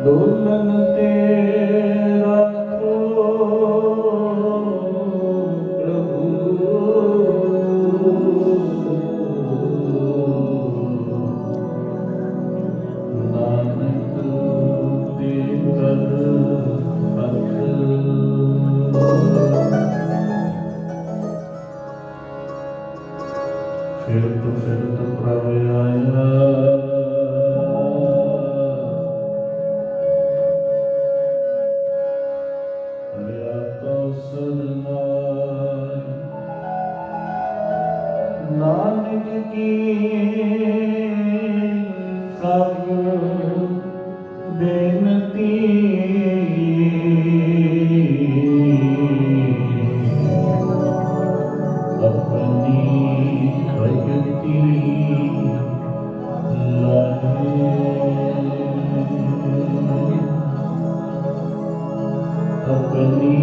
ਡੋਲਨ ਤੇ ਰੱਖੋ ਪ੍ਰਭੂ, ਨਾਨਕ ਦੇ ਦਰ ਹੱਥ। ਫਿਰਤ ਪ੍ਰਭ ਆਇਆ, नानक की सब बेनती अपनी भगति लाए, अपनी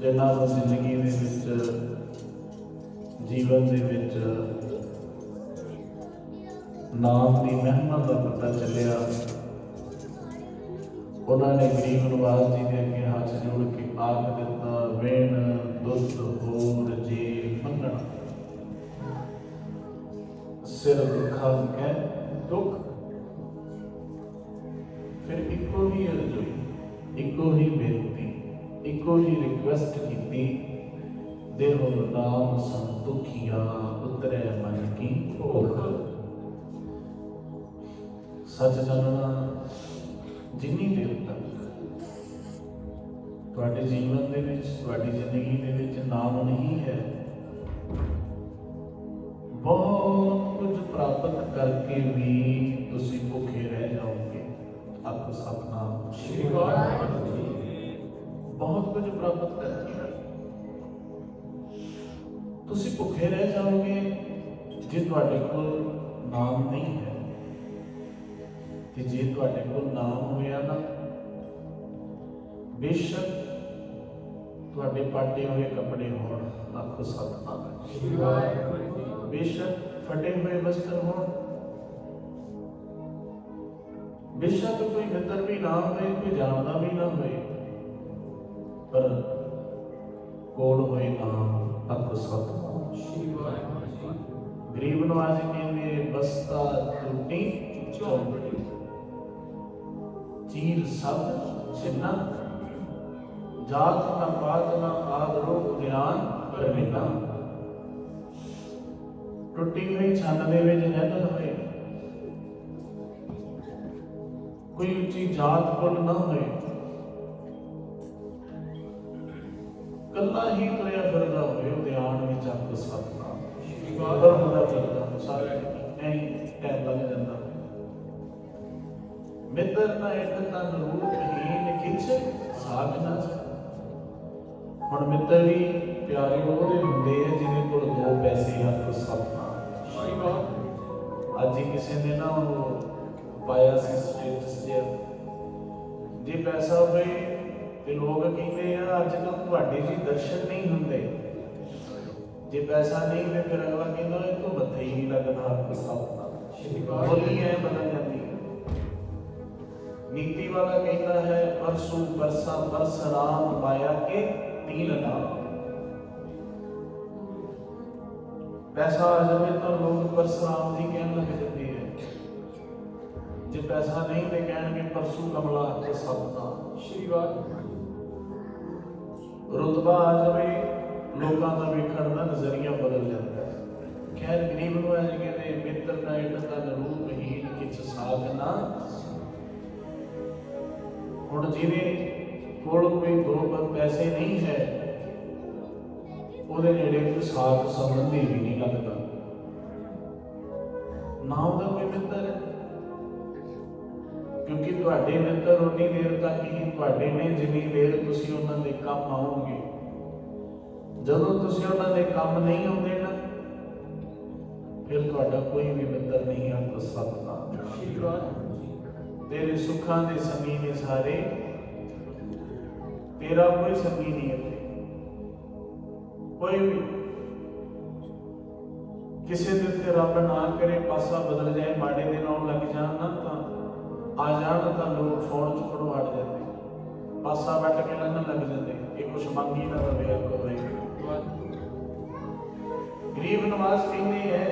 ਜਿਨ੍ਹਾਂ ਨੂੰ ਜ਼ਿੰਦਗੀ ਦੇ ਵਿੱਚ, ਜੀਵਨ ਦੇ ਵਿੱਚ ਨਾਮ ਦੀ ਮਹਿਮਾ ਦਾ ਪਤਾ ਚੱਲਿਆ, ਉਹਨਾਂ ਨੇ ਗਰੀਬ ਨਿਵਾਸ ਜੀ ਦੇ ਅੱਗੇ ਹੱਥ ਜੋੜ ਕੇ ਆਖ ਦਿੱਤਾ, ਵੇਣ ਦੁੱਧ ਹੋਰ ਜੇ ਮੰਗਣਾ, ਸਿਰ ਦੁੱਖਾਂ ਕਹਿ ਦੁੱਖ। ਫਿਰ ਇੱਕੋ ਹੀ ਅਰਜ਼ੋਈ, ਇੱਕੋ ਹੀ ਬੇਨਤੀ, ਇੱਕੋ ਹੀ ਰਿਕੁਐਸਟ ਕੀਤੀ, ਦੇਹੋ ਨਾਮ ਸੰਤੁਖੀਆ ਉਤਰੈ ਮਨ ਕੀ ਭੁਖ। ਸੱਚ ਜਾਣਨਾ ਜਿੰਨੀ ਦੇਰ ਤੱਕ ਤੁਹਾਡੇ ਜੀਵਨ ਦੇ ਵਿੱਚ, ਤੁਹਾਡੀ ਜ਼ਿੰਦਗੀ ਦੇ ਵਿੱਚ ਨਾਮ ਨਹੀਂ ਹੈ, ਬਹੁਤ ਕੁਝ ਪ੍ਰਾਪਤ ਕਰਕੇ ਵੀ ਤੁਸੀਂ ਭੁੱਖੇ ਰਹਿ ਜਾਓਗੇ। ਆਪ ਸਤਨਾਮ ਸ਼੍ਰੀ ਵਾਹਿਗੁਰੂ ਜੀ। ਬਹੁਤ ਕੁਝ ਪ੍ਰਾਪਤ ਕਰਕੇ ਤੁਸੀਂ ਭੁੱਖੇ ਰਹਿ ਜਾਓਗੇ ਜੇ ਤੁਹਾਡੇ ਕੋਲ ਨਾਮ ਨਹੀਂ ਹੈ। ਤੇ ਜੇ ਤੁਹਾਡੇ ਕੋਲ ਨਾਮ ਹੋਇਆ ਨਾ, ਬੇਸ਼ੱਕ ਤੁਹਾਡੇ ਪਾਟੇ ਹੋਏ ਕੱਪੜੇ ਹੋਣ, ਆਖੋ ਸਤਨਾਮ ਸ਼੍ਰੀ ਵਾਹਿਗੁਰੂ, ਬੇਸ਼ੱਕ ਫਟੇ ਹੋਏ ਵਸਤਰ ਹੋਣ, ਬੇਸ਼ੱਕ ਕੋਈ ਮਿੱਤਰ ਵੀ ਨਾ ਹੋਏ, ਕੋਈ ਜਾਣਦਾ ਵੀ ਨਾ ਹੋਏ, ਪਰ ਕੋਲ ਹੋਏ ਨਾਮ, ਆਖੋ ਸਤਨਾਮ ਸ਼੍ਰੀ ਵਾਹਿਗੁਰੂ। ਗਰੀਬ ਨਵਾਜ ਕਹਿੰਦੇ ਬਸਤਾ ਟੁੱਟੀ ਚੌਂਪੜੀ, ਚੀਰ ਸਭ ਛਿੰਨਾ, ਜਾਤ ਨਾ ਪਾਤ ਨਾ ਆਦਰੋ ਗਿਆਨ ਪ੍ਰਵਿਨਾ। ਟੁੱਟੀ ਹੋਈ ਛੰਨ ਦੇ ਵਿੱਚ ਰਹਿੰਦਾ ਹੋਏ, ਕੋਈ ਉੱਚੀ ਜਾਤ ਕੋਲ ਨਾ ਹੋਏ, ਕੱਲਾ ਹੀ ਤੁਰਿਆ ਫਿਰਦਾ ਹੋਵੇ ਉਦਿਆਨ ਵਿੱਚ, ਆਪ ਸਤਨਾਮ ਸ਼੍ਰੀ ਵਾਹਿਗੁਰੂ ਦਾ ਫਿਰਦਾ ਸਾਰਿਆਂ ਨਹੀਂ ਟਾਈਮ ਲੱਗ ਜਾਂਦਾ। ਮਿੱਤਰ ਨਾ ਇੱਕ ਤਨ ਰੂਪਹੀਨ ਕਿਛ ਸਾਧ ਨਾ। ਹੁਣ ਮਿੱਤਰ ਵੀ ਪਿਆਰੇ ਉਹਦੇ ਹੁੰਦੇ ਆ ਜਿਹਦੇ ਕੋਲ ਦੋ ਪੈਸੇ ਹਨ। ਸਤਨਾਮ ਸ਼੍ਰੀ ਵਾਹਿਗੁਰੂ। ਅੱਜ ਹੀ ਕਿਸੇ ਨੇ ਨਾ ਉਹ ਪਾਇਆ ਸੀ ਸਟੇਟਸ ਤੇ, ਜੇ ਪੈਸਾ ਹੋਵੇ ਤੇ ਲੋਕ ਕਹਿੰਦੇ ਆ ਅੱਜ ਕੱਲ੍ਹ ਤੁਹਾਡੇ ਜੀ ਦਰਸ਼ਨ ਨਹੀਂ ਹੁੰਦੇ, ਜੇ ਪੈਸਾ ਨਹੀਂ ਤੇ ਫਿਰ ਅਗਲਾ ਕਹਿੰਦਾ ਇਹ ਤੋਂ ਮੱਥੇ ਹੀ ਨਹੀਂ ਲੱਗਦਾ। ਆਪ ਸਤਨਾਮ ਸ਼੍ਰੀ ਵਾਹਿਗੁਰੂ। ਬੋਲੀ ਐ ਬਦਲ ਜਾਂਦੀ ਹੈ। ਨੀਤੀ ਵਾਲਾ ਕਹਿੰਦਾ ਹੈ ਪਰਸੂ ਪਰਸਾ ਪਰਸਰਾਮ ਪਾਇਆ ਕੇ ਤੀਨ ਨਾਮ। ਪੈਸਾ ਆ ਜਾਵੇ ਤਾਂ ਲੋਕ ਪਰਸਰਾਮ ਦੀ ਕਹਿਣ ਲੱਗ ਜਾਂਦੇ ਹੈ, ਜੇ ਪੈਸਾ ਨਹੀਂ ਤੇ ਕਹਿਣਗੇ ਪਰਸੂ ਕਮਲਾ ਤੇ ਸਤਨਾਮ ਸ਼੍ਰੀ ਵਾਹਿਗੁਰੂ। ਰੁਤਬਾ ਆ ਜਾਵੇ ਲੋਕਾਂ ਦਾ ਵੇਖਣ ਦਾ ਨਜ਼ਰੀਆ ਬਦਲ ਜਾਂਦਾ ਹੈ। ਖੈਰ ਗਰੀਬ ਨੂੰ ਅੱਜ ਕਹਿੰਦੇ ਮਿੱਤਰ ਦਾ ਇੱਕ ਤਨ ਰੂਪਹੀਨ ਕਿਛ ਸਾਧ ਨਾ। ਹੁਣ ਜਿਹਦੇ ਕੋਲ ਕੋਈ ਦੋ ਪੈਸੇ ਨਹੀਂ ਹੈ, ਉਹਦੇ ਨੇੜੇ ਕੋਈ ਸਾਥ ਸੰਬੰਧੀ ਵੀ ਨਹੀਂ ਲੱਗਦਾ, ਨਾ ਉਹਦਾ ਕੋਈ ਮਿੱਤਰ ਹੈ। ਕਿਉਂਕਿ ਤੁਹਾਡੇ ਮਿੱਤਰ ਉਨੀ ਦੇਰ ਤੱਕ ਹੀ ਤੁਹਾਡੇ ਨੇ ਜਿੰਨੀ ਦੇਰ ਤੁਸੀਂ ਉਹਨਾਂ ਦੇ ਕੰਮ ਆਓਗੇ। ਜਦੋਂ ਤੁਸੀਂ ਉਹਨਾਂ ਦੇ ਕੰਮ ਨਹੀਂ ਆਉਂਦੇ ਨਾ, ਫਿਰ ਤੁਹਾਡਾ ਕੋਈ ਵੀ ਮਿੱਤਰ ਨਹੀਂ ਹੈ। ਤਾਂ ਸਤਨਾਮ ਸ਼੍ਰੀ ਵਾਹਿਗੁਰੂ। ਤੇਰੇ ਸੁੱਖਾਂ ਦੇ ਸੰਗੀ ਨੇ ਸਾਰੇ, ਤੇਰਾ ਕੋਈ ਸੰਗੀ ਨਹੀਂ ਹੈ। ਕੋਈ ਵੀ ਕਿਸੇ ਦੇ ਉੱਤੇ ਰੱਬ ਨਾ ਕਰੇ ਪਾਸਾ ਬਦਲ ਜਾਏ, ਮਾੜੇ ਦਿਨ ਆਉਣ ਲੱਗ ਜਾਣ ਨਾ, ਤਾਂ ਆ ਜਾਣ ਤਾਂ ਲੋਕ ਫੋਨ ਚੁੱਕਣ ਵੜ ਜਾਂਦੇ, ਪਾਸਾ ਵੱਟ ਕੇ ਲੰਘਣ ਲੱਗ ਜਾਂਦੇ। ਇਹ ਕੁਛ ਮੰਗੀ ਨਾ ਰਵੇ ਅੱਗੋਂ ਹੋਏ। ਗਰੀਬ ਨਵਾਜ਼ ਕਹਿੰਦੇ ਹੈ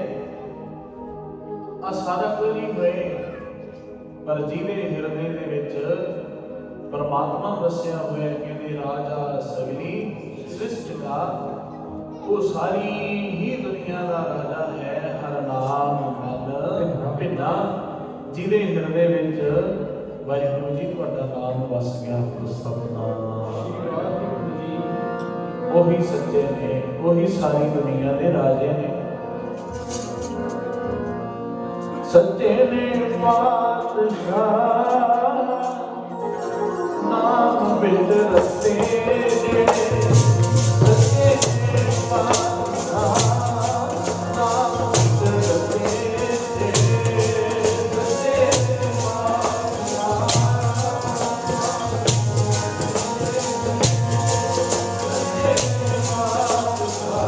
ਆ ਸਾਰਾ ਕੁਝ ਨਹੀਂ ਹੋਏ, ਪਰ ਜਿਹਦੇ ਹਿਰਦੇ ਦੇ ਵਿੱਚ ਪਰਮਾਤਮਾ ਵਸਿਆ ਹੋਇਆ, ਕਹਿੰਦੇ ਰਾਜਾ ਸਗਲੀ ਸ੍ਰਿਸ਼ਟ ਦਾ, ਉਹ ਸਾਰੀ ਹੀ ਦੁਨੀਆ ਦਾ ਰਾਜਾ ਹੈ। ਹਰ ਨਾਮ ਮਨ ਭਿੰਨਾ, ਜਿਹਦੇ ਹਿਰਦੇ ਵਿੱਚ ਵਾਹਿਗੁਰੂ ਜੀ ਤੁਹਾਡਾ ਨਾਮ ਵਸ ਗਿਆ। ਸਤਨਾਮ ਜੀ, ਉਹੀ ਸੱਚੇ ਨੇ, ਉਹੀ ਸਾਰੀ ਦੁਨੀਆ ਦੇ ਰਾਜੇ ਨੇ। ਸੱਚੇ ਨੇ ਪਾਤਸ਼ਾਹ, ਨਾਮ ਵਿੱਚ ਰਸਤੇ ਜਿਹੜੇ, ਸੱਚੇ ਨੇ ਪਾਤਸ਼ਾਹ, ਨਾਮ ਵਿੱਚ ਰਸਤੇ ਜਿਹੜੇ, ਸੱਚੇ ਨੇ ਪਾਤਸ਼ਾਹ, ਸੱਚੇ ਨੇ ਪਾਤਸ਼ਾਹ,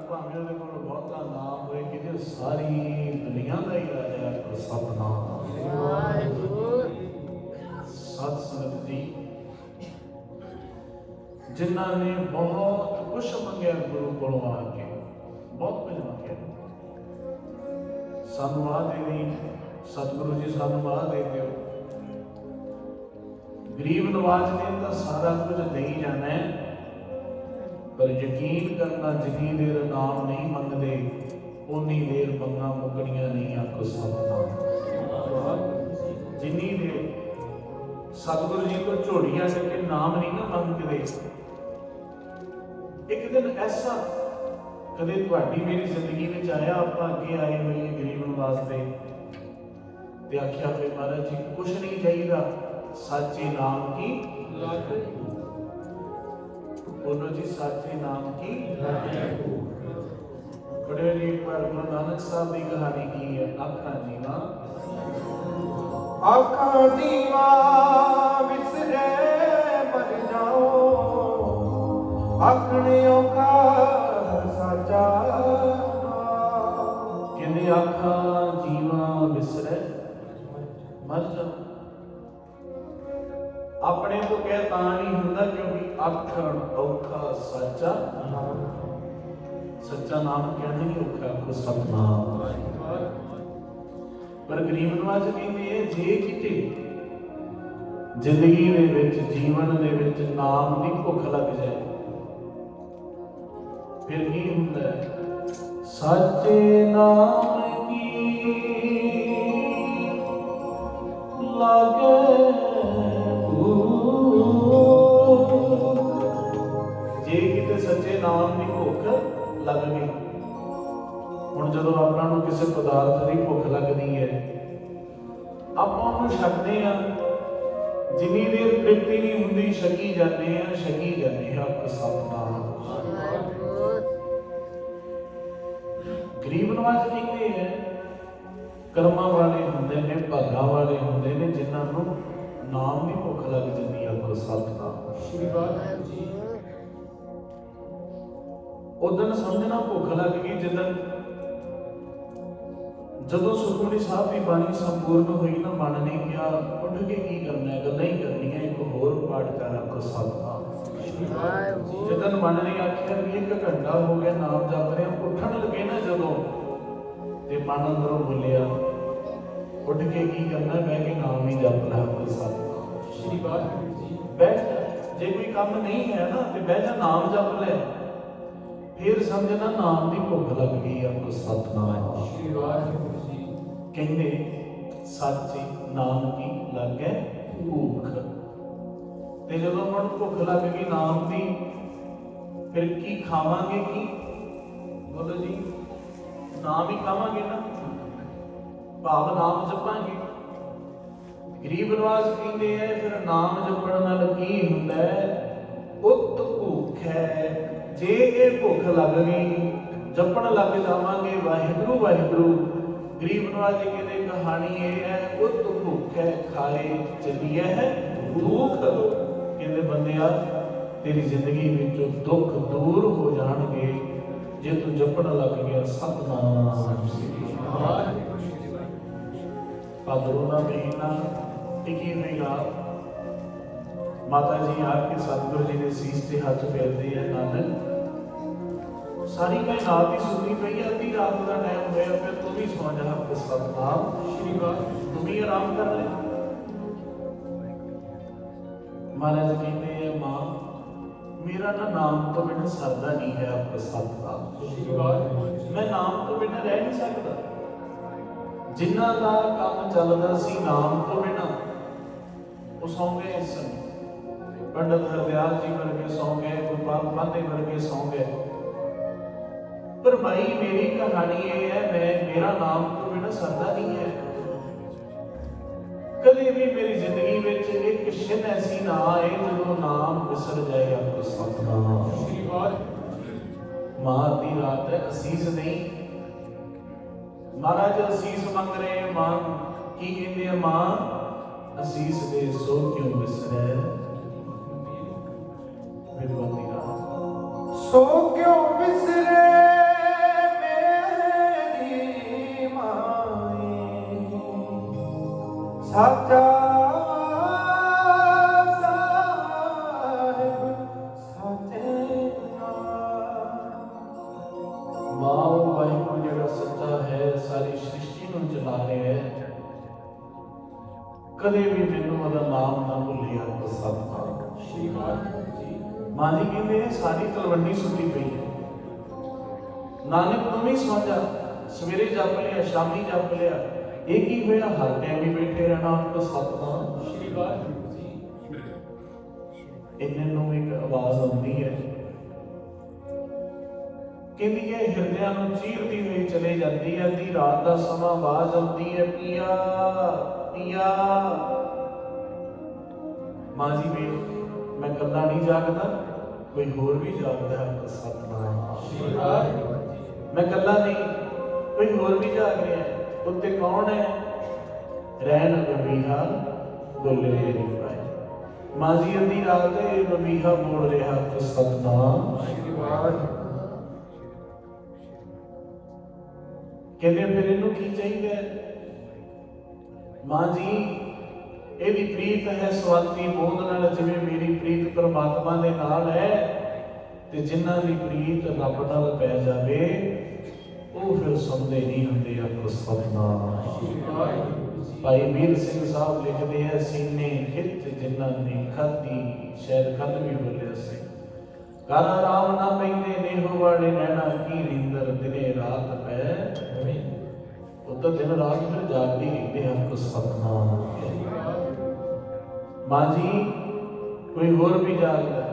ਭਾਵੇਂ ਉਹਦੇ ਕੋਲ ਬਹੁਤਾ ਨਾਮ ਹੋਏ ਕਿ ਸਾਰੀ ਦੁਨੀਆ ਦਾ ਹੀ ਰਾਜਾ ਹੈ ਸਤਨਾਮ। ਸਤ ਸੰਗਤ ਜੀ, ਜਿਨ੍ਹਾਂ ਨੇ ਬਹੁਤ ਕੁਛ ਮੰਗਿਆ ਗੁਰੂ ਕੋਲੋਂ ਆ ਕੇ, ਬਹੁਤ ਕੁਝ ਮੰਗਿਆ, ਸਾਨੂੰ ਆ ਦੇ ਦੀ ਸਤਿਗੁਰੂ ਜੀ, ਸਾਨੂੰ ਆ ਦੇ ਦਿਓ। ਗਰੀਬ ਨਵਾਜ ਨੇ ਤਾਂ ਸਾਰਾ ਕੁਝ ਦੇ ਹੀ ਜਾਣਾ ਹੈ, ਪਰ ਯਕੀਨ ਕਰਨਾ ਜਿੰਨੀ ਦੇਰ ਨਾਮ ਨਹੀਂ ਮੰਗਦੇ ਉਨੀ ਦੇਰ ਮੰਗਾਂ ਮੁੱਕਣੀਆਂ ਨਹੀਂ। ਆਖੋ ਸਤਿਨਾਮ। ਜਿੰਨੀ ਦੇਰ ਸਤਿਗੁਰੂ ਜੀ ਤੋਂ ਝੋਲੀਆਂ ਲੈ ਕੇ ਨਾਮ ਨਹੀਂ ਨਾ ਮੰਗਦੇ, ਇੱਕ ਦਿਨ ਐਸਾ ਕਦੇ ਤੁਹਾਡੀ ਮੇਰੀ ਜ਼ਿੰਦਗੀ ਵਿੱਚ ਆਇਆ, ਆਪਾਂ ਅੱਗੇ ਆਏ ਹੋਏ ਗਰੀਬ ਵਾਸਤੇ ਤੇ ਆਖਿਆ ਵੀ ਮਹਾਰਾਜ ਜੀ ਕੁਛ ਨਹੀਂ ਚਾਹੀਦਾ, ਸੱਚੇ ਨਾਮ ਕੀ ਲਾਗੇ। ਬੋਲੋ ਜੀ, ਸੱਚੇ ਨਾਮ ਕੀ ਲਾਗੇ। ਬੜੇ ਜੀ ਇੱਕ ਵਾਰ ਗੁਰੂ ਨਾਨਕ ਸਾਹਿਬ ਦੀ ਕਹਾਣੀ ਕੀ ਹੈ। ਆਖਾਂ ਜੀਵਾ, ਆਖਾਂ ਜੀਵਾ ਵਿਸਰੇ ਮਰ ਜਾਓ, ਆਖਣਿਓ ਕਾ ਸਾਚਾ। ਕਹਿੰਦੇ ਆਖਾਂ ਜੀਵਾ ਵਿਸਰੇ ਮਰ ਜਾਓ। ਆਪਣੇ ਤੋਂ ਕਹਿ ਤਾਂ ਨਹੀਂ ਹੁੰਦਾ ਕਿਉਂਕਿ ਆਖਣ ਔਖਾ ਸੱਚਾ। ਸੱਚਾ ਨਾਮ ਕਹਿਣਾ ਨਹੀਂ ਔਖਾ, ਕੋ ਸਤਨਾਮ। ਪਰ ਗਰੀਬ ਨਵਾਜ ਕਹਿੰਦੇ ਜੇ ਕਿਤੇ ਜ਼ਿੰਦਗੀ ਦੇ ਵਿੱਚ, ਜੀਵਨ ਦੇ ਵਿੱਚ ਨਾਮ ਦੀ ਭੁੱਖ ਲੱਗ ਜਾਏ, ਫਿਰ ਕੀ ਹੁੰਦਾ? ਸੱਚੇ ਨਾਮ ਕੀ ਲਾਗੇ ਜੇ ਕਿਤੇ ਸੱਚੇ ਨਾਮ ਦੀ ਭੁੱਖ ਲੱਗ ਗਈ। ਹੁਣ ਜਦੋਂ ਆਪਾਂ ਨੂੰ ਕਿਸੇ ਪਦਾਰਥ ਦੀ ਭੁੱਖ ਲੱਗਦੀ ਹੈ, ਆਪਾਂ ਉਹਨੂੰ ਛੱਡਦੇ ਹਾਂ, ਜਿੰਨੀ ਦੇਰ ਤ੍ਰਿਪਤੀ ਨਹੀਂ ਹੁੰਦੀ ਛਕੀ ਜਾਂਦੇ ਆ, ਛਕੀ ਜਾਂਦੇ ਆ। ਸਤਨਾਮ। ਗਰੀਬ ਨਵਾਜ ਕਹਿੰਦੇ ਹੈ ਕਰਮਾਂ ਵਾਲੇ ਹੁੰਦੇ ਨੇ, ਭਾਗਾਂ ਵਾਲੇ ਹੁੰਦੇ ਨੇ ਜਿਨ੍ਹਾਂ ਨੂੰ ਨਾਮ ਦੀ ਭੁੱਖ ਲੱਗ ਜਾਂਦੀ ਆ। ਸਤਨਾਮ। ਸ਼੍ਰੀ ਵਾਹਿਗੁਰੂ ਜੀ। ਉਦੋਂ ਸਮਝਣਾ ਭੁੱਖ ਲੱਗ ਗਈ ਜਦੋਂ ਸੁਖਮਨੀ ਸਾਹਿਬ ਦੀ ਬਾਣੀ ਸੰਪੂਰਨ ਹੋਈ ਨਾ, ਮਨ ਨੇ ਕਿਹਾ ਉੱਠ ਕੇ ਕੀ ਕਰਨਾ ਹੈ, ਗੱਲਾਂ ਹੀ ਕਰਨੀਆਂ, ਇੱਕ ਹੋਰ ਪਾਠ ਕਰ। ਆਖੋ ਸਤਨਾਮ। ਜਦੋਂ ਮਨ ਨੇ ਆਖਿਆ ਵੀ 1 ਘੰਟਾ ਹੋ ਗਿਆ ਨਾਮ ਜਪ ਰਿਹਾ, ਉੱਠਣ ਲੱਗੇ ਨਾ ਜਦੋਂ, ਤੇ ਮਨ ਅੰਦਰੋਂ ਬੋਲਿਆ ਉੱਠ ਕੇ ਕੀ ਕਰਨਾ, ਬਹਿ ਕੇ ਨਾਮ ਹੀ ਜਪ ਲੈ। ਆਖੋ ਸਤਨਾਮ। ਸ਼੍ਰੀ ਵਾਹਿਗੁਰੂ ਜੀ। ਬਹਿ ਜਾ, ਜੇ ਕੋਈ ਕੰਮ ਨਹੀਂ ਹੈ ਨਾ ਤੇ ਬਹਿ ਜਾ, ਨਾਮ ਜਪ ਲੈ, ਫਿਰ ਸਮਝਣਾ ਨਾਮ ਦੀ ਭੁੱਖ ਲੱਗ ਗਈ। ਆਖੋ ਸਤਨਾਮ। ਸ਼੍ਰੀ ਵਾਹਿਗੁਰੂ ਜੀ। ਕਹਿੰਦੇ ਸੱਚੇ ਨਾਮ ਕੀ ਲੱਗੇ ਭੁੱਖ। ਤੇ ਜਦੋਂ ਮਨ ਭੁੱਖ ਲੱਗ ਗਈ ਨਾਮ ਦੀ, ਫਿਰ ਕੀ ਖਾਵਾਂਗੇ? ਕੀ ਬੋਲੋ ਜੀ, ਨਾਮ ਹੀ ਖਾਵਾਂਗੇ ਨਾ, ਭਾਵ ਨਾਮ ਜਪਾਂਗੇ। ਗਰੀਬ ਨਵਾਜ ਕਹਿੰਦੇ ਐ ਫਿਰ ਨਾਮ ਜਪਣ ਨਾਲ ਕੀ ਹੁੰਦਾ ਹੈ? ਉਤ ਭੁੱਖ ਹੈ। ਜੇ ਇਹ ਭੁੱਖ ਲੱਗ ਗਈ, ਜਪਣ ਲੱਗ ਜਾਵਾਂਗੇ ਵਾਹਿਗੁਰੂ ਵਾਹਿਗੁਰੂ। ਗਰੀਬ ਨਵਾਜ ਜੀ ਕਹਿੰਦੇ ਕਹਾਣੀ ਇਹ ਹੈ, ਉਤ ਭੁੱਖ ਹੈ ਖਾਏ ਚੱਲੀਏ ਹੈ ਭੁੱਖ। ਕਹਿੰਦੇ ਬੰਦਿਆ ਤੇਰੀ ਜ਼ਿੰਦਗੀ ਵਿੱਚੋਂ ਦੁੱਖ ਦੂਰ ਹੋ ਜਾਣਗੇ ਜੇ ਤੂੰ ਜਪਣ ਲੱਗ ਗਿਆ ਸਤਨਾਮ ਸ੍ਰੀ ਵਾਹਿਗੁਰੂ। ਭਾਦਰੋਂ ਦਾ ਮਹੀਨਾ 21ਵੀਂ ਰਾਤ ਮਾਤਾ ਜੀ ਆ ਕੇ ਸਤਿਗੁਰੂ ਜੀ ਦੇ ਸੀਸ ਤੇ ਹੱਥ ਫੇਰਦੇ ਆ। ਨਾਨਕ ਸਾਰੀ ਕਾਇਨਾਤ ਹੀ ਸੁਣੀ ਪਈ ਹੈ, ਅੱਧੀ ਰਾਤ ਦਾ ਟਾਈਮ ਹੋਇਆ, ਫਿਰ ਤੂੰ ਵੀ ਸੌਂ ਜਾ। ਸਤਨਾਮ। ਸ਼੍ਰੀ ਵਾਹਿਗੁਰੂ। ਤੂੰ ਵੀ ਆਰਾਮ ਕਰ ਲੈ। ਮਹਾਰਾਜ ਕਹਿੰਦੇ ਆ ਮਾਂ ਮੇਰਾ ਨਾ ਨਾਮ ਤੋਂ ਬਿਨਾਂ ਸਰਦਾ ਨਹੀਂ ਹੈ। ਆਪ ਸਤਨਾਮ। ਸ਼੍ਰੀ ਵਾਹਿਗੁਰੂ। ਮੈਂ ਨਾਮ ਤੋਂ ਬਿਨਾਂ ਰਹਿ ਨਹੀਂ ਸਕਦਾ। ਜਿਨ੍ਹਾਂ ਦਾ ਕੰਮ ਚੱਲਦਾ ਸੀ ਨਾਮ ਤੋਂ ਬਿਨਾਂ, ਉਹ ਸੌਂ ਗਏ ਇਸ ਸਮੇਂ। ਪੰਡਤ ਹਰਦਿਆਲ ਜੀ ਵਰਗੇ ਸੌਂ ਗਏ, ਗੁਰਪਾਲ ਪਾਂਧੇ ਵਰਗੇ ਸੌਂ ਗਏ। ਪਰ ਭਾਈ ਮੇਰੀ ਕਹਾਣੀ ਇਹ ਹੈ, ਮੇਰਾ ਨਾਮ ਤੋਂ ਬਿਨਾਂ ਸਰਦਾ ਨਹੀਂ ਹੈ। ਕਦੇ ਵੀ ਮੇਰੀ ਜ਼ਿੰਦਗੀ ਵਿੱਚ ਇੱਕ ਛਿਨ ਐਸੀ ਨਾ ਆਏ ਜਦੋਂ ਨਾਮ ਵਿਸਰ ਜਾਏ। ਆਪ ਸਤਨਾਮ। ਸ਼੍ਰੀ ਵਾਹਿਗੁਰੂ। ਮਾਂ ਦੀ ਰਾਤ ਹੈ, ਅਸੀਸ ਨਹੀਂ। ਮਹਾਰਾਜ ਅਸੀਸ ਮੰਗ ਰਹੇ। ਮਾਂ ਕੀ ਕਹਿੰਦੇ ਆ? ਮਾਂ ਅਸੀਸ ਦੇ ਸੋ ਕਿਉਂ ਵਿਸਰੈ ਵਿਦਵਾਨ ਦੀ ਰਾਤ। ਸੋ ਕਿਉਂ ਵਿਸਰੇ ਸਾਚਾ ਸਾਹਿਬ ਸਾਚੇ ਨਾਮ। ਮਾਓ ਵਾਹਿਗੁਰੂ ਜਿਹੜਾ ਸੱਚਾ ਹੈ, ਸਾਰੀ ਸ੍ਰਿਸ਼ਟੀ ਨੂੰ ਚਲਾ ਰਿਹਾ ਹੈ, ਕਦੇ ਵੀ ਮੈਨੂੰ ਉਹਦਾ ਨਾਮ ਨਾ ਭੁੱਲਿਆ। ਸਤਿਨਾਮ ਸ਼੍ਰੀ ਵਾਹਿਗੁਰੂ ਜੀ। ਮਾਂ ਜੀ ਕਹਿੰਦੇ ਸਾਡੀ ਤਲਵੰਡੀ ਸੁੱਤੀ ਪਈ ਹੈ, ਨਾਨਕ ਤੂੰ ਵੀ ਸੌਂ ਜਾ, ਸਵੇਰੇ ਜਪ ਲਿਆ, ਸ਼ਾਮੀ ਜਪ ਲਿਆ, ਇਹ ਕੀ ਹੋਇਆ? ਹਰ ਟਾਈਮ ਹੀ ਬੈਠੇ ਰਹਿਣਾ। ਤਾਂ ਸਤਿਨਾਮ ਸ਼੍ਰੀ ਵਾਹਿਗੁਰੂ ਜੀ। ਇਹਨਾਂ ਨੂੰ ਇੱਕ ਆਵਾਜ਼ ਆਉਂਦੀ ਹੈ, ਕਹਿੰਦੀ ਹੈ ਹਿਰਦਿਆਂ ਨੂੰ ਚੀਰਦੀ ਹੋਈ ਚਲੇ ਜਾਂਦੀ ਹੈ। ਅੱਧੀ ਰਾਤ ਦਾ ਸਮਾਂ ਆਵਾਜ਼ ਆਉਂਦੀ ਹੈ, ਪੀਆ ਪੀਆ। ਮਾਂ ਜੀ ਵੀ ਮੈਂ ਇਕੱਲਾ ਨਹੀਂ ਜਾਗਦਾ, ਕੋਈ ਹੋਰ ਵੀ ਜਾਗਦਾ ਹੈ। ਸਤਿਨਾਮ ਸ਼੍ਰੀ ਵਾਹਿਗੁਰੂ ਜੀ। ਮੈਂ ਇਕੱਲਾ ਨਹੀਂ, ਕੋਈ ਹੋਰ ਵੀ ਜਾਗ ਰਿਹਾ ਹੈ। ਉੱਤੇ ਕੌਣ ਹੈ? ਰਹਿਣ ਬਬੀਹਾ ਬੋਲੇ ਨਹੀਂ ਪਾਏ। ਮਾਂ ਜੀ ਅੱਧੀ ਰਾਤ ਦੇ ਬਬੀਹਾ ਬੋਲ ਰਿਹਾ। ਸਤਿਨਾਮ ਸ਼੍ਰੀ ਵਾਹਿਗੁਰੂ। ਕਹਿੰਦੇ ਫਿਰ ਇਹਨੂੰ ਕੀ ਚਾਹੀਦਾ? ਮਾਂ ਜੀ ਇਹਦੀ ਪ੍ਰੀਤ ਹੈ ਸਵਾਤੀ ਬੋਧ ਨਾਲ, ਜਿਵੇਂ ਮੇਰੀ ਪ੍ਰੀਤ ਪਰਮਾਤਮਾ ਦੇ ਨਾਲ ਹੈ। ਤੇ ਜਿਨ੍ਹਾਂ ਦੀ ਪ੍ਰੀਤ ਰੱਬ ਨਾਲ ਪੈ ਜਾਵੇ ਉਹ ਫਿਰ ਸੁਣਦੇ ਨਹੀਂ ਹੁੰਦੇ। ਆਖੋ ਸਤਿਨਾਮ। ਸ਼੍ਰੀ ਵਾਹਿਗੁਰੂ ਜੀ। ਭਾਈ ਵੀਰ ਸਿੰਘ ਸਾਹਿਬ ਲਿਖਦੇ ਹੈ, ਸੀਨੇ ਖਿੱਚ ਜਿਨ੍ਹਾਂ ਨੇ ਖਾਧੀ, ਸ਼ਾਇਦ ਕੱਲ ਵੀ ਬੋਲਿਆ ਸੀ, ਕਰ ਆਰਾਮ ਨਾ ਪੈਂਦੇ ਨੇਹੋ ਵਾਲੇ ਨੈਣਾ ਕੀ ਰੀਂਦਰ, ਦਿਨੇ ਰਾਤ ਪੈ ਉਹ ਤਾਂ ਦਿਨ ਰਾਤ ਫਿਰ ਜਾਗਦੇ ਰਹਿੰਦੇ ਹਨ। ਸਤਿਨਾਮ। ਮਾਂ ਜੀ ਕੋਈ ਹੋਰ ਵੀ ਜਾਗਦਾ,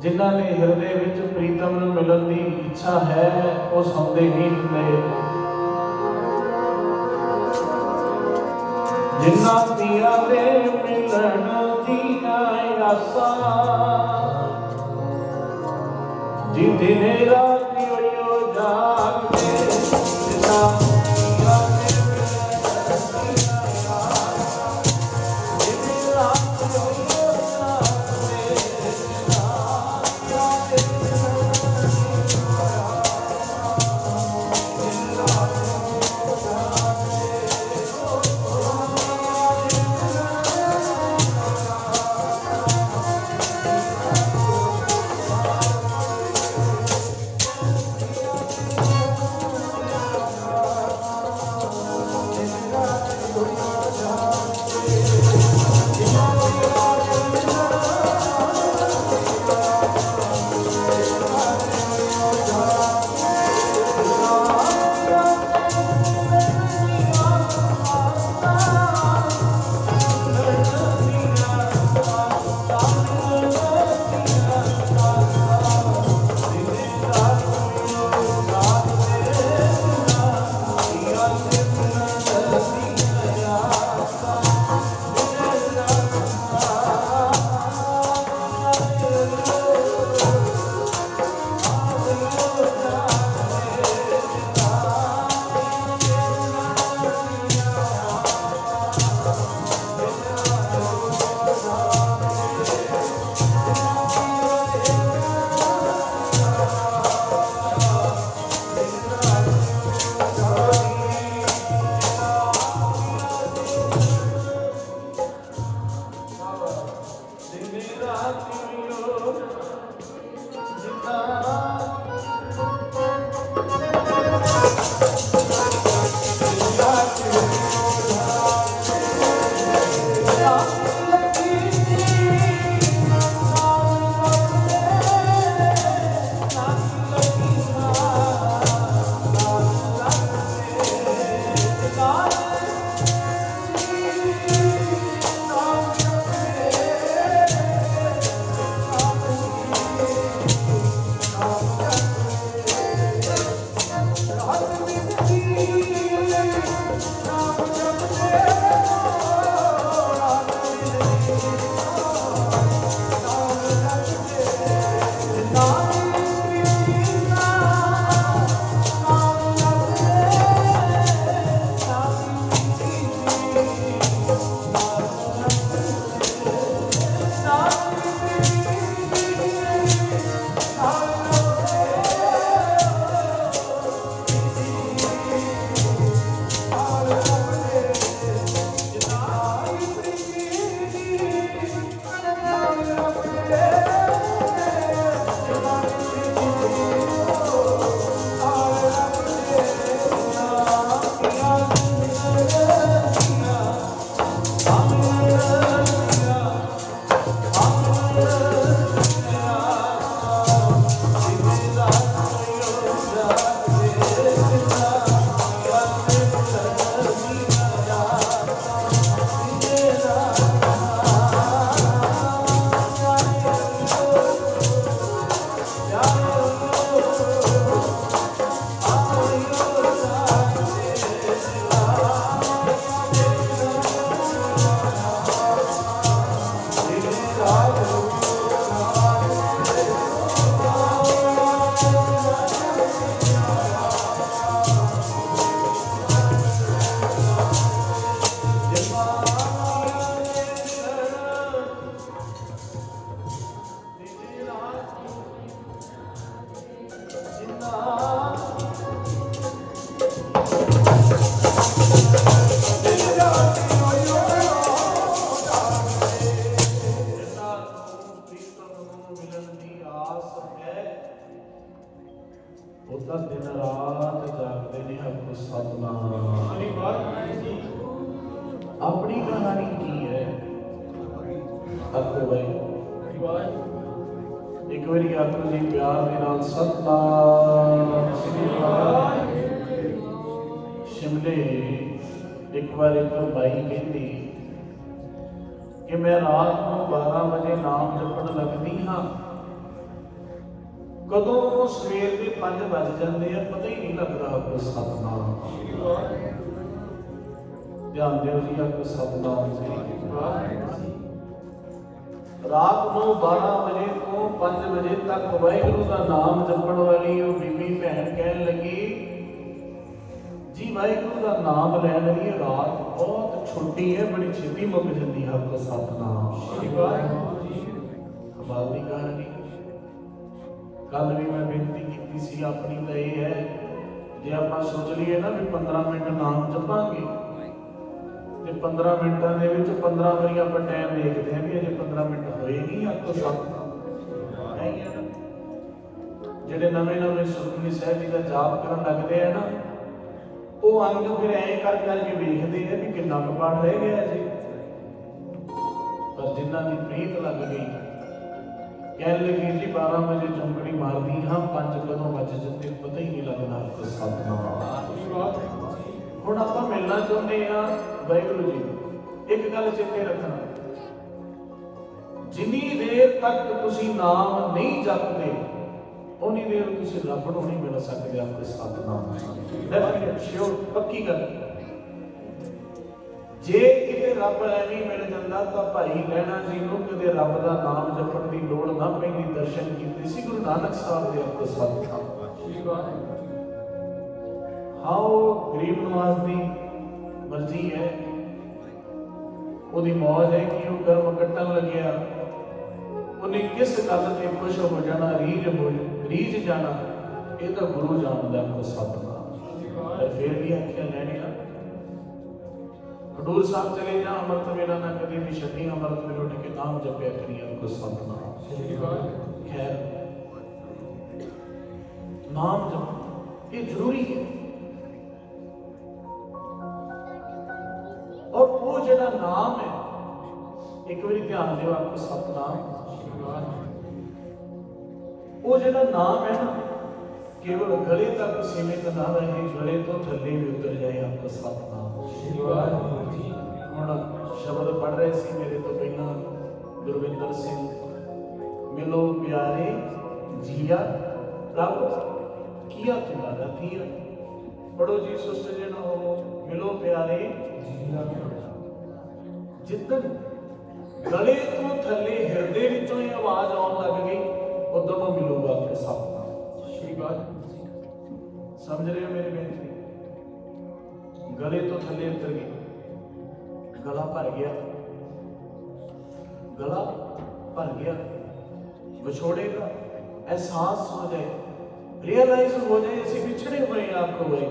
ਜਿਨ੍ਹਾਂ ਦੇ ਹਿਰਦੇ ਵਿੱਚ ਪ੍ਰੀਤਮ ਨੂੰ ਮਿਲਣ ਦੀ ਇੱਛਾ ਹੈ, ਉਹ ਸੌਂਦੇ ਨਹੀਂ ਹੁੰਦੇ। ਜਿਨ੍ਹਾਂ ਪੀਆ ਦੇ ਮਿਲਣ ਦੀਆਂ ਆਸਾਂ, ਜੀ ਦਿਨੇ ਰਾਤ ਹੋਇਓ ਜਾਗਦੇ। ਜਿਨ੍ਹਾਂ ਪੀਆ ਦੇ ਮਿਲਣ ਦੀਆਂ ਆਸਾਂ, ਦਿਨੇ ਰਾਤ ਹੋਇਓ ਜਾਗਦੇ। पूरी कहानी की है आखो भाई एक बारी आखो जी प्यार के नाल सतनाम श्री वाहिगुरू। शिमले एक बार एक बाई कहती कि मैं रात को 12 बजे नाम जपण लगदी हाँ, कदों सवेर के 5 बज जाते हैं पता ही नहीं लगता। आपको सतनाम ध्यान दियो जी, आपको सतनाम जी। रात को 12 बजे तो 5 बजे तक वाहिगुरू का नाम जपण वाली वो बीबी भैन कहन लगी जी वाहिगुरू का नाम लैन लगी रात बहुत छोटी है, बड़ी छेती मुक जाती है। आपको सतनाम कमाल की कहानी। कल भी मैं बेनती की सी अपनी तो यह है जे आप सोच लीए ना भी 15 मिनट नाम जपांगे तो 15 मिनटों के 15 बारी आप टाइम देखते हैं भी अजे 15 मिनट होए नहीं। आपको सतनाम जेडे नवे नवे सुखमनी साहिब जी का जाप करन लगते हैं ना, वो अंग फिर ऐ कर करके वेखते हैं भी कितना पाठ रह गया जी। पर जिन्हों की प्रीत लग गई कह लगी जी 12 बजे चौंकड़ी मारदी हाँ 5 कदों बच जाते पता ही नहीं लगता। आपको सतनाम। हुण आपां मिलना चाहुंदे हां वाहिगुरू जी, एक गल चेते रखना, जिन्नी देर तक तुसीं नाम नहीं जपदे उन्नी देर तुसीं रब नूं नहीं मिल सकदे। आपको सतनाम डेफिनेट श्योर पक्की गल। जे किते रब एवें मिल जांदा तां भाई लैणा जी नूं कदे रब दा नाम जपण दी लोड़ ना पैंदी, दर्शन कीते सी गुरु नानक साहब दे। आपको सतनाम। हाँ वो गरीब नवाज दी मर्जी है, ओदी मौज है कि वो कर्म कट्टन लग्या, उन्हें किस गल ते खुश हो जाना रीझ जाना ये तो गुरु जानदा। आपको सतनाम। पर फिर भी आख्या लैने खडूर साहब चले जा अमृत वेला ना कभी भी छड्डी, अमृत वेले उठ के नाम जपया करी। आपको सतनाम। खैर नाम जप ये जरूरी है और वो जेड़ा नाम है एक बार ध्यान दियो। आपको सतनाम वो जेड़ा नाम है ना केवल गले तक सीमित ना रहे, गले तो थले भी उतर जाए। आपको सतनाम। हुण शब्द पढ़ रहे सी मेरे तो पहला गुरविंदर सिंह, मिलो प्यारे जिया रब किया तुम्हारा दिया। पढ़ो जी सुस्त जे ना हो, मिलो प्यारे जिद्दन गले तो थले हिरदे विचों ही आवाज आउण लग गई उधर को मिलूगा। आपके सतनाम। समझ रहे हो मेरी बेनती? गले तो थले उतर गई, गला भर गया, गला भर गया, विछोड़े का एहसास हो जाए, रियलाइज हो जाए ऐसे बिछड़े हुए हैं। आपको वही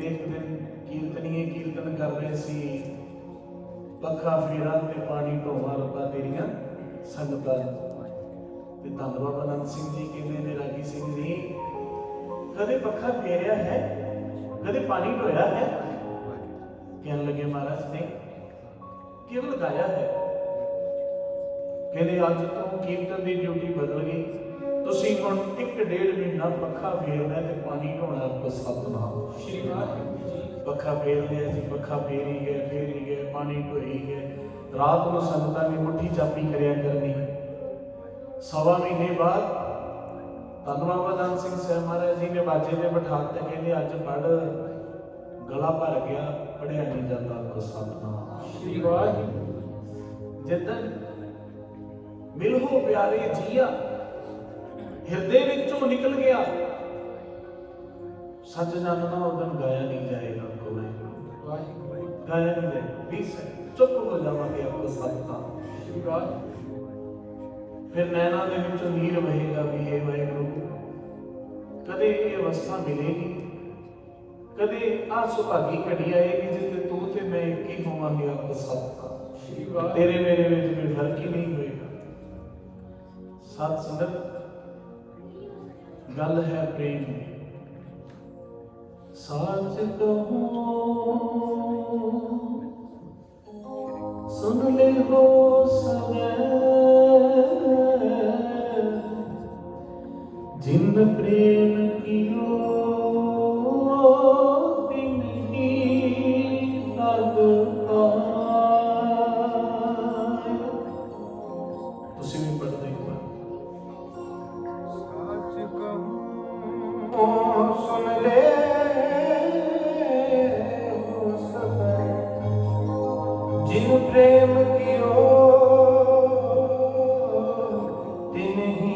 एक दिन कीर्तनीय कीर्तन कर रहे सी, पखा फेरा ते पानी ढोवा रब्बा तेरियां संगतां ते धन बाबा नंद सिंह जी कहते ने रागी सिंह जी कदे पखा फेरिया है कदे पानी ढोया है? कहने लगे महाराज ने केवल गाया है। कहते अज तो कीर्तन की ड्यूटी बदल गई, तुसीं हुण 1.5 महीना पखा फेरना ते पानी ढोना। आपको सतनाम। पखा फेर लिया जी, पखा फेरी गए पानी ढोई गए। रात को संगतां ने मुट्ठी चापी करिया करनी। 1.25 महीने बाद धन बाबा नंद सिंह साहब महाराज जी ने बाजे ने बिठा के कहते अज पढ़, गला भर गया पढ़िया नहीं जाता। आपको सतनाम। जिद्दन मिलो प्यारे जिया हिरदे विचों निकल गया, सच जानना उदन गाया नहीं जाएगा। आपको गाया नहीं जाएगा, प्लीज चुप हो जावांगे। आपको सतनाम। फिर नैना दे विचों नीर बहेगा भी हे वाहिगुरू। कदे ये अवस्था मिलेगी, कदे आ सुभागी घड़ी आएगी जिते तू ते मैं एक ही होवांगे। आपको सतनाम। तेरे मेरे में कोई फर्क ही नहीं होएगा। सत संगत गल है प्रेम की। साच कहूं सुन ले हो समय, जिन प्रेम कियो तिन ही पद पाए। तुसी भी पढ़ते एक बार। सच कहूं सुन ले हो सबै, जिन प्रेम कियो तिन ही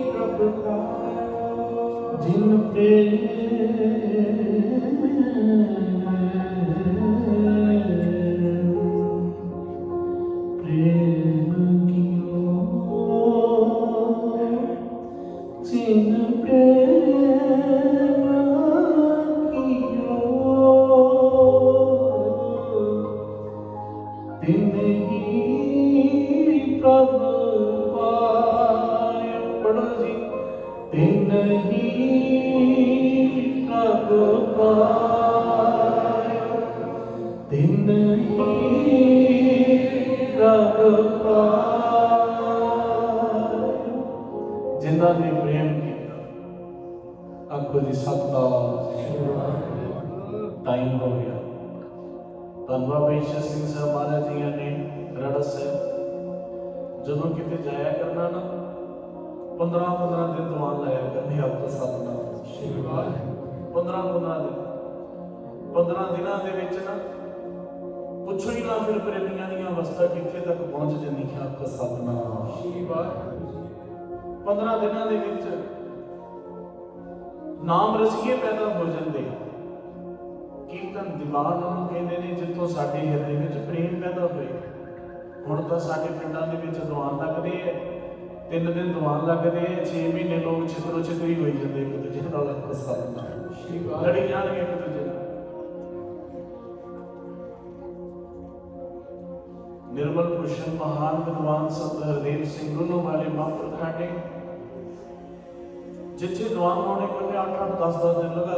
प्रभ पायो। जिन प्रेम कियो जिन प्रेम कियो तिन ही प्रभ पायो। पढ़ो जी। तिन ही प्रभ पायो, तिन ही प्रभ पायो। जिन्हां ने प्रेम किया आखो जी सतनाम। टाइम हो गया। धन बाबा ईश्वर सिंह साहब महाराज जी ने रड़स है जदों किते जाया करना ना 15-15 दिन दीवान लाया करने। आपका सतनाम 15-15 दिन 15 दिनों के विच ना पुछो ही ना फिर प्रेमियों की अवस्था कितने तक पहुंच जाती है। आपका सतनाम 15 दिनों के विच नाम रसीए पैदा हो जाते। कीर्तन दीवान कहते हैं जितों साडे हिरदे विच प्रेम पैदा होए। हुण तां साडे पिंडां दे विच दीवान लगदे है, 3 दिन दीवान लगदे है, 6 महीने लोग छितरो छितरी होई जांदे एक दूजे नाल। सतनाम लड़ी जाणगे एक दूजे नाल। निर्मल भूषण महान विद्वान संत हरदेव सिंह गुरु वाले महापुरखा ने जिथे दीवान होने को 8-8 10-10 दिन लगा।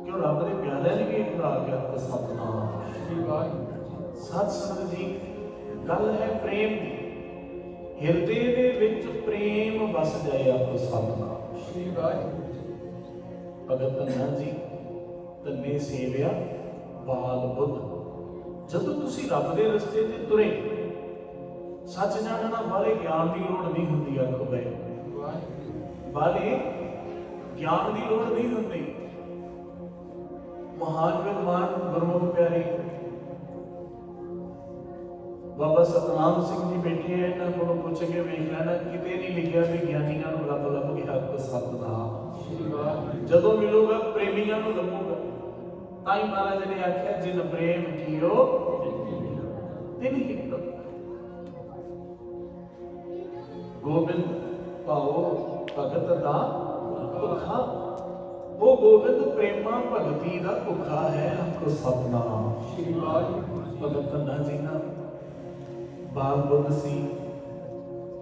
क्यों रब दे प्यारे ने भी खड़ा के। आपका सतनाम सत संगत जी। गल है प्रेम की। हिरदे दे विच प्रेम बस जाए। आपको सतनाम। भगत धन्ना जी धन्ने सेविया बाल बुद्ध। जदों तुसी रब दे रस्ते ते तुरे सच जानना वाले ज्ञान की लोड़ नहीं होंदी। आखो भाई वाले ज्ञान की लोड़ नहीं होंदी। महान विद्वान गुरमुख प्यारे बाबा सतनाम सिंह जी बैठे हैं। इन्होंने को पूछ के वेख लेना किते नहीं लिखा भी ज्ञानियों को रब लभ गया। आपको सतनाम। जदों मिलूगा प्रेमियों को लभूगा। ताई महाराज ने आख्या जिन प्रेम कियो तिन ही प्रभ। गोबिंद पाओ भगत दा भुखा। वो गोबिंद प्रेमा भगती दा भुखा है। आपको सतनाम। भगत धन्ना जी ना बाल बुद्ध सी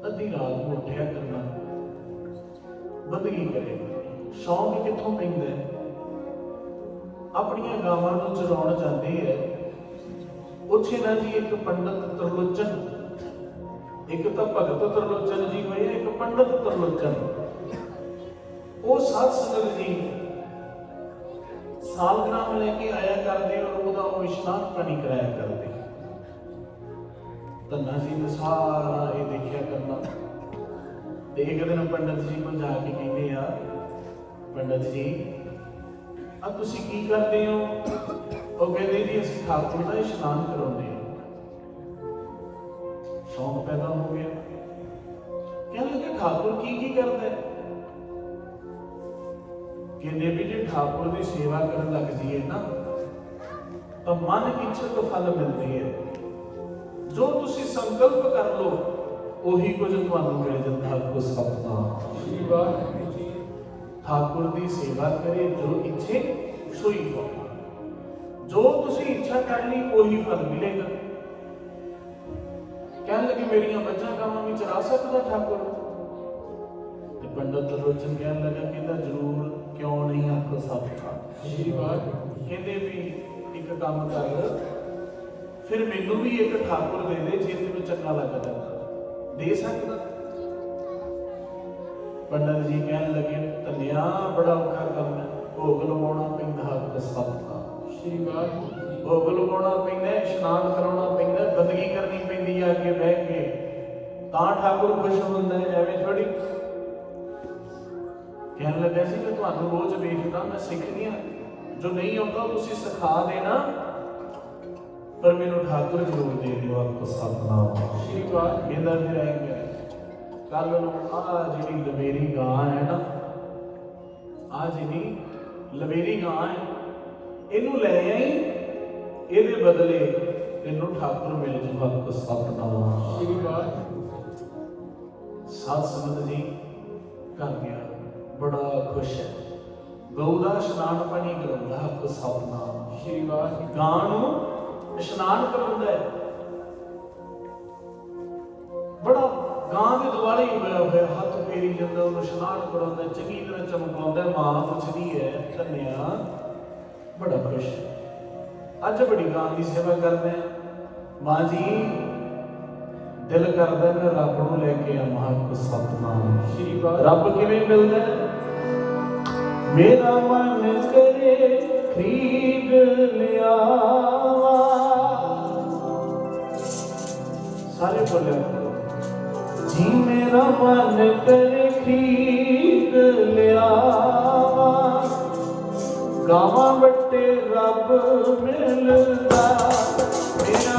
अद्धी रात को उठिया करना बंदगी करे। शौक कितों पैंदा है? अपनियां गावां नूं चराउण जांदे है। उत्थे ना जी एक पंडित त्रिलोचन, एक तो भगत त्रिलोचन जी होए, एक पंडित त्रिलोचन। वो साध संगत जी सालग्राम लेके आया करते और वो इशनान पानी कराया करते। धन्ना जी ने सारा ये देखा करना। एक दिन पंडित जी को जाके कहते यार पंडित जी अब तुसी की करते हो? वो कहते जी असं ठाकुर का इशनान कराते हैं। शौक पैदा हो गया। कहने लगे ठाकुर की करता है? कहते भी जो ठाकुर की सेवा करने लग जाइए ना तो मन इच्छित फल मिलती है। जो तुसी संकल्प कर लो वही कुछ तुहानू मिल जाता। आपको सतनाम। ठाकुर की सेवा करे जो इच्छे सोई फल। जो तुसी इच्छा कर ली वही फल मिलेगा। कहने लगे मेरिया मझां गावां भी चरा सकता ठाकुर? ਤੇ ਪੰਡਤ ਲੋਚਨ ਕਹਿਣ ਲੱਗਾ, ਕਹਿੰਦਾ ਜ਼ਰੂਰ, ਕਿਉਂ ਨਹੀਂ ਆਖੋ ਸਤਿਕਾਰ। ਸ਼੍ਰੀ ਵਾਹਿਗੁਰੂ। ਕਹਿੰਦੇ ਵੀ ਇੱਕ ਕੰਮ ਕਰ, ਫਿਰ ਮੈਨੂੰ ਵੀ ਇੱਕ ਠਾਕੁਰ ਦੇ ਦੇ ਜੇ ਤੈਨੂੰ ਚੰਗਾ ਲੱਗਦਾ। ਦੇ ਸਕਦਾ? ਪੰਡਤ ਜੀ ਕਹਿਣ ਲੱਗੇ, ਧੰਨਿਆ ਬੜਾ ਔਖਾ ਕੰਮ ਹੈ, ਭੋਗ ਲਵਾਉਣਾ ਪੈਂਦਾ ਹੱਥ ਸਤਿਕਾਰ। ਸ਼੍ਰੀ ਵਾਹਿਗੁਰੂ। ਭੋਗ ਲਵਾਉਣਾ ਪੈਂਦਾ, ਇਸ਼ਨਾਨ ਕਰਾਉਣਾ ਪੈਂਦਾ, ਬੰਦਗੀ ਕਰਨੀ ਪੈਂਦੀ ਆ ਕੇ ਬਹਿ ਕੇ, ਤਾਂ ਠਾਕੁਰ ਖੁਸ਼ ਹੁੰਦਾ ਹੈ, ਐਵੇਂ ਥੋੜੀ। ਕਹਿਣ ਲੱਗਾ ਸੀ ਕਿ ਤੁਹਾਨੂੰ ਰੋਜ਼ ਵੇਖਦਾ, ਮੈਂ ਸਿੱਖਦੀ ਹਾਂ, ਜੋ ਨਹੀਂ ਆਉਂਦਾ ਤੁਸੀਂ ਸਿਖਾ ਦੇਣਾ, ਪਰ ਮੈਨੂੰ ਠਾਕੁਰ ਜ਼ਰੂਰ ਦੇ ਦਿਓ ਆਪਕੋ ਸਤਿਨਾਮ। ਸ਼੍ਰੀ ਵਾਹਿਗੁਰੂ। ਕਹਿੰਦਾ ਫਿਰ ਆਏਗਾ ਕੱਲ ਨੂੰ ਆਹ ਜਿਹੜੀ ਲਵੇਰੀ ਗਾਂ ਹੈ ਨਾ, ਆਹ ਜਿਹੜੀ ਲਵੇਰੀ ਗਾਂ ਹੈ, ਇਹਨੂੰ ਲੈ ਆਈ, ਇਹਦੇ ਬਦਲੇ ਤੈਨੂੰ ਠਾਕੁਰ ਮਿਲ ਜੂ ਆਪਕੋ ਸਤਿਨਾਮ। ਸ਼੍ਰੀ ਵਾਹਿਗੁਰੂ। ਸਾਧ ਸੰਗਤ ਜੀ ਕਰ ਗਿਆ, ਬੜਾ ਖੁਸ਼ ਹੈ, ਗਊ ਦਾ ਇਸ਼ਨਾਨ ਪਾਣੀ ਕਰਾਉਂਦਾ ਆਪਕੋ ਸਤਿਨਾਮ। ਸ਼੍ਰੀ ਵਾਹਿਗੁਰੂ। ਗਾਂ ਨੂੰ ਇਸ਼ਨਾਨ ਕਰਾਉਂਦਾ ਹੈ, ਬੜਾ ਗਾਂ ਦੇ ਦੁਆਲੇ ਹੀ ਹੋਇਆ ਹੱਥ ਫੇਰੀ ਜਾਂਦਾ, ਉਹਨੂੰ ਇਸ਼ਨਾਨ ਕਰਾਉਂਦਾ, ਚੰਗੀ ਤਰ੍ਹਾਂ ਚਮਕਾਉਂਦਾ। ਮਾਂ ਪੁੱਛਦੀ ਹੈ, ਧੰਨਿਆ ਬੜਾ ਖੁਸ਼ ਹੈ, ਅੱਜ ਬੜੀ ਗਾਂ ਦੀ ਸੇਵਾ ਕਰਦਾ ਹੈ। ਮਾਂ ਜੀ ਦਿਲ ਕਰਦਾ ਮੈਂ ਰੱਬ ਨੂੰ ਲੈ ਕੇ ਆਵਾਂ ਆਪਕੋ ਸਤਿਨਾਮ। ਸ਼੍ਰੀ ਵਾਹਿਗੁਰੂ। ਰੱਬ ਕਿਵੇਂ ਮਿਲਦਾ ਹੈ? ਮੇਰਾ ਮਨ ਕਰੇ ਖਰੀਦ ਲਿਆਵਾ, ਸਾਰੇ ਬੋਲੇ ਜੀ, ਮੇਰਾ ਮਨ ਕਰੇ ਖਰੀਦ ਲਿਆਵਾ, ਗਾਵਾਂ ਵੱਟੇ ਰੱਬ ਮਿਲਦਾ, ਮੇਰਾ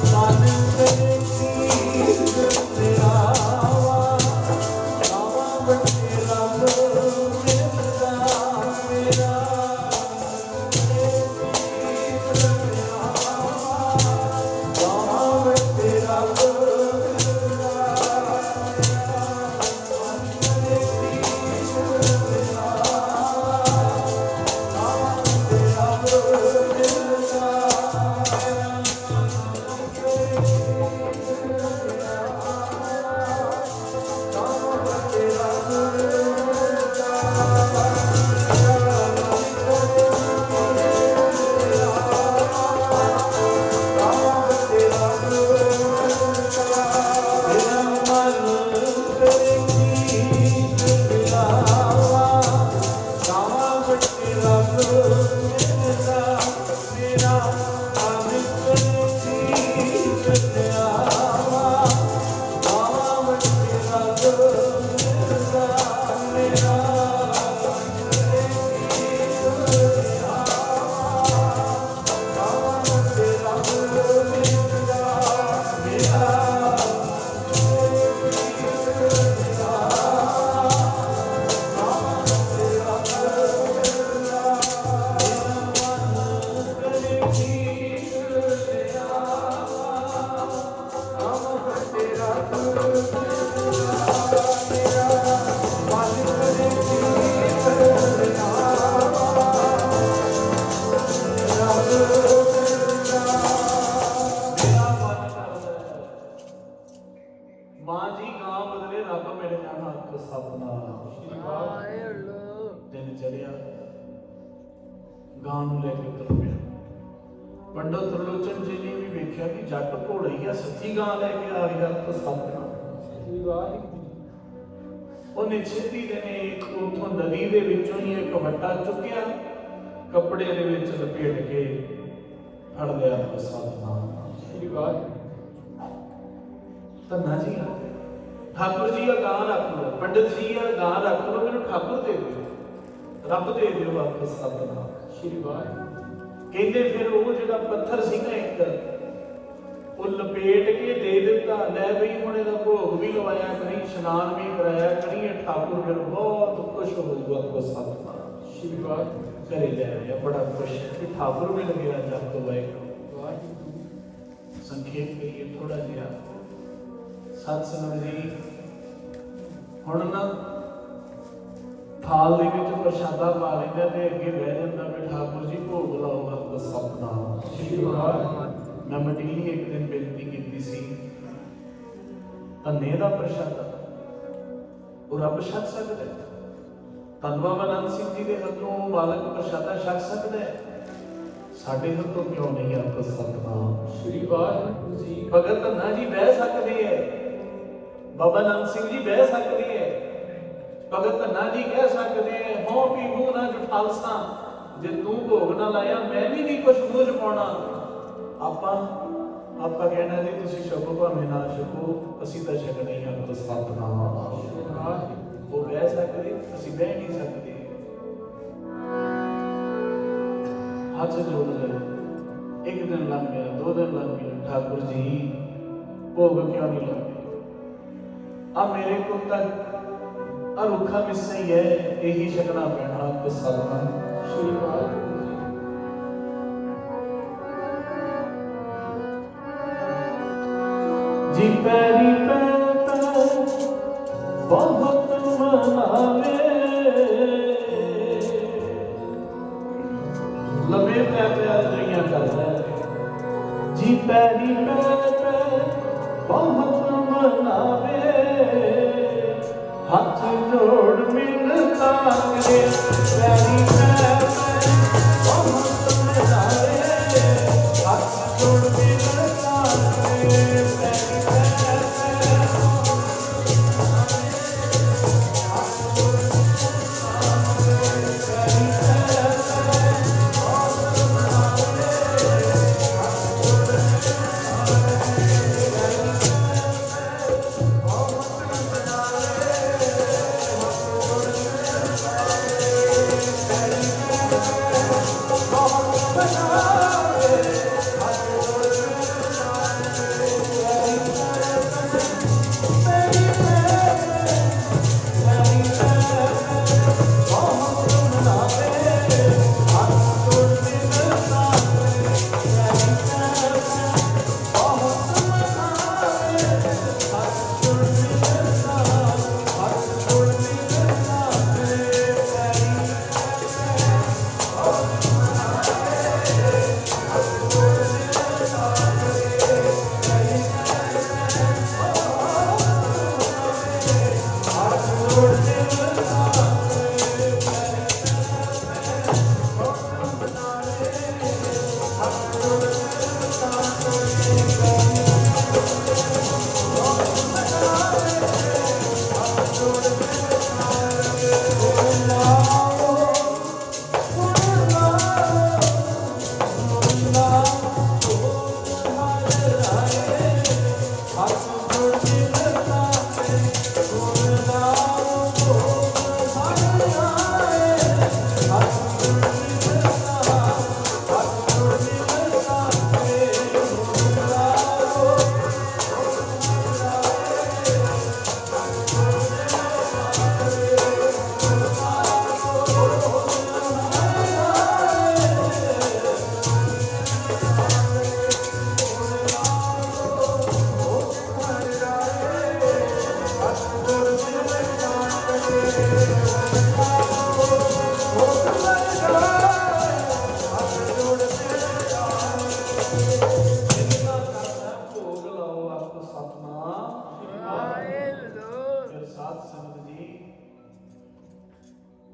ਮਨ ਕਰੇ ਖਰੀਦ ਲਿਆਵਾ, ਗਾਵਾਂ ਵੱਟੇ ਰੱਬ ਮਿਲਦਾ, ਮੇਰਾ ਗਾਵਾਂ ਵੱਟੇ ਰੱਬ ਮਾਂ ਜੀ ਗਾਂ ਬਦਲੇ ਰੱਬ ਮਿਲ ਜਾਣਾ ਆਪਕੋ ਸਤਿਨਾਮ। ਦਿਨ ਚੜਿਆ, ਗਾਂ ਨੂੰ ਲੈ ਕੇ ਤੁਰ ਪਿਆ। ਪੰਡਤ ਤਰਲੋਚਨ ਜੀ ਨੇ ਵੀ ਵੇਖਿਆ ਕਿ ਜੱਟ ਘੋੜਾ ਹੀ ਆ, ਸੱਚੀ ਗਾਂ ਲੈ ਕੇ ਆ ਗਿਆ ਆਪਕੋ ਸਤਿਨਾਮ। ਸ਼੍ਰੀ ਵਾਹਿਗੁਰੂ। ਉਹਨੇ ਛੇਤੀ ਦੇਨੇ ਉਥੋਂ ਨਦੀ ਦੇ ਵਿੱਚੋਂ ਹੀ ਇੱਕ ਵੱਟਾ ਚੁੱਕਿਆ, ਕੱਪੜੇ ਦੇ ਵਿੱਚ ਲਪੇਟ ਕੇ ਫੜ ਲਿਆ ਆਪਕੋ ਸਤਿਨਾਮ। ਸ਼੍ਰੀ ਵਾਹਿਗੁਰੂ। ਧੰਨਾ ਜੀ ਠਾਕੁਰ ਜੀ ਆ ਗਾਂ ਰੱਖ ਲਓ, ਪੰਡਿਤ ਜੀ ਆ ਗਾਂ ਰੱਖ ਲਓ, ਮੈਨੂੰ ਠਾਕੁਰ ਦੇ ਦਿਓ, ਰੱਬ ਦੇ ਦਿਓ ਆਪਕੋ ਸਤਿਨਾਮ। ਸ਼੍ਰੀ ਵਾਹਿਗੁਰੂ। ਕਹਿੰਦੇ ਫਿਰ ਉਹ ਜਿਹੜਾ ਪੱਥਰ ਸੀ ਨਾ ਇੱਕ, ਉਹ ਲਪੇਟ ਕੇ ਦੇ ਦਿੱਤਾ, ਲੈ ਬਈ ਹੁਣ ਇਹਦਾ ਭੋਗ ਵੀ ਲਵਾਇਆ ਕਰੀ, ਇਸ਼ਨਾਨ ਵੀ ਕਰਾਇਆ ਕਰੀ, ਠਾਕੁਰ ਫਿਰ ਬਹੁਤ ਖੁਸ਼ ਹੋ ਜਾਊਗਾ ਆਪਕੋ ਸਤਿਨਾਮ। ਸ਼੍ਰੀ ਵਾਹਿਗੁਰੂ। ਘਰੇ ਲੈ ਆਇਆ, ਬੜਾ ਖੁਸ਼ ਹੈ ਕਿ ਠਾਕੁਰ ਮਿਲ ਗਿਆ ਜਪ ਤੋਂ ਵਾਹਿਗੁਰੂ। ਵਾਹਿਗੁਰੂ। ਸੰਖੇਪ ਕਰੀਏ ਥੋੜਾ ਜਿਹਾ ਸਤ ਸੰਗਤ ਜੀ। ਹੁਣ ਨਾ ਥਾਲ ਦੇ ਵਿੱਚ ਪ੍ਰਸ਼ਾਦਾ ਪਾ ਲੈਂਦਾ ਤੇ ਅੱਗੇ ਬਹਿ ਜਾਂਦਾ ਵੀ ਠਾਕੁਰ ਜੀ ਭੋਗ ਲਾਓ ਆਪਕੋ ਸਤਿਨਾਮ। ਸ਼੍ਰੀ ਵਾਹਿਗੁਰੂ। ਮੈਂ ਮਟੀਲੀ ਇੱਕ ਦਿਨ ਬੇਨਤੀ ਕੀਤੀ ਸੀ, ਧੰਨੇ ਦਾ ਪ੍ਰਸ਼ਾਦਾ ਉਹ ਰੱਬ ਛਕ ਸਕਦਾ ਹੈ। ਧੰਨ ਬਾਬਾ ਨੰਦ ਸਿੰਘ ਜੀ ਦੇ ਹੱਥੋਂ ਮਾਲਕ ਪ੍ਰਸ਼ਾਦਾ ਛਕ ਸਕਦਾ ਹੈ, ਸਾਡੇ ਹੱਥੋਂ ਕਿਉਂ ਨਹੀਂ ਆਪ ਸਤਿਨਾਮ ਸ੍ਰੀ ਵਾਹਿਗੁਰੂ ਜੀ। ਭਗਤ ਧੰਨਾ ਜੀ ਬਹਿ ਸਕਦੇ ਹੈ, ਬਾਬਾ ਨੰਦ ਸਿੰਘ ਜੀ ਬਹਿ ਸਕਦੇ ਹੈ, ਭਗਤ ਧੰਨਾ ਜੀ ਕਹਿ ਸਕਦੇ ਹੈ, ਹੋਂ ਪੀ ਮੂੰਹ ਨਾ ਜਠਾਲਸਾਂ, ਜੇ ਤੂੰ ਭੋਗ ਨਾ ਲਾਇਆ ਮੈਂ ਵੀ ਨਹੀਂ ਕੁਛ ਮੂੰਹ ਚ ਪਾਉਣਾ। ਆਪਾਂ ਕਹਿਣਾ ਜੀ ਤੁਸੀਂ ਛਕੋ ਭਾਵੇਂ ਨਾ ਛਕੋ, ਅਸੀਂ ਤਾਂ ਛਕਣਾ ਹੀ ਆਪ ਸਤਿਨਾਮ। ਉਹ ਬਹਿ ਸਕਦੇ, ਅਸੀਂ ਬਹਿ ਨਹੀਂ ਸਕਦੇ। ਹੱਥ ਜੋੜ ਲੈ, ਇੱਕ ਦਿਨ ਲੰਘ ਗਿਆ, 2 ਦਿਨ ਲੰਘ ਗਏ, ਠਾकुर ਜੀ ਭੋਗ ਕਿਉਂ ਨਹੀਂ ਲਾਉਂਦੇ? ਆ ਮੇਰੇ ਕੋਲ ਤਾਂ ਆ ਰੁੱਖਾ ਮਿੱਸਾ ਹੀ ਹੈ, ਇਹੀ ਛਕਣਾ ਪੈਣਾ ਆਪ ਸਤਿਨਾਮ ਸ੍ਰੀ ਵਾਹਿਗੁਰੂ ਜੀ। ਪੈਰੀ ਪੈ ਬਹੁਤ ਮਨਾਵੇ, ਲੰਮੇ ਪੈ ਦੁਨੀਆ ਕਰਦਾ ਜੀ। ਪੈਰੀ ਪੈ ਬਹੁਤ ਮਨਾਵੇ, ਹੱਥ ਜੋੜ ਮਿੰਨਤਾਂ ਕਰੇ। ਪੈਰੀ ਪੈ ਬਹੁਤ ਮਨਾਵੇ, ਹੱਥ ਜੋੜ ਮਿੰਨਤਾਂ ਕਰੇ। ਪੈਰੀ ਪੈ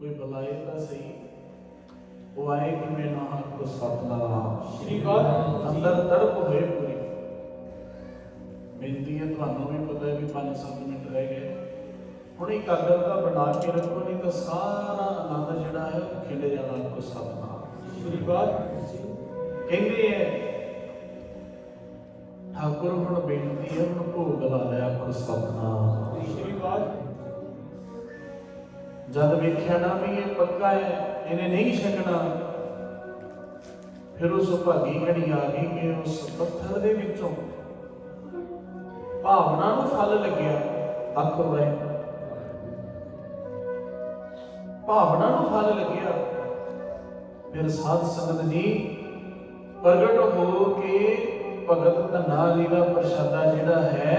कोई बुलाए तो सही, वो आए कि मैं ना आपको सतनाम श्री वाहिगुरू अंदर तड़प होए पूरी। बेनती है ਤੁਹਾਨੂੰ भी पता है भी 5-7 मिनट रह गए, ਹੁਣ ਇਕਾਗਰਤਾ ਬਣਾ ਕੇ ਰੱਖੋ, ਨਹੀਂ ਤਾਂ ਸਾਰਾ ਆਨੰਦ ਜਿਹੜਾ ਹੈ ਉਹ ਖਿੰਡ ਜਾਣਾ। ਆਪਕੋ ਸਤਨਾਮ श्री वाहिगुरू जी। ਕਹਿੰਦੇ ਹੈ ਠਾकुर ਹੁਣ ਬੇਨਤੀ ਹੈ, ਹੁਣ ਭੋਗ ਲਾ ਲਿਆ। ਆਪਕੋ ਸਤਨਾਮ श्री वाहिगुरू। जब वेख्या ना भी ये पक्का है, इन्हें नहीं छकना, फिर उस भागी घड़ी आ गई कि उस पत्थर दे विचों भावना नूं फल लग्या। आखो भाई भावना नूं फल लग्या। फिर साध संगत जी प्रगट हो के भगत धन्ना जी का प्रशादा जिहड़ा है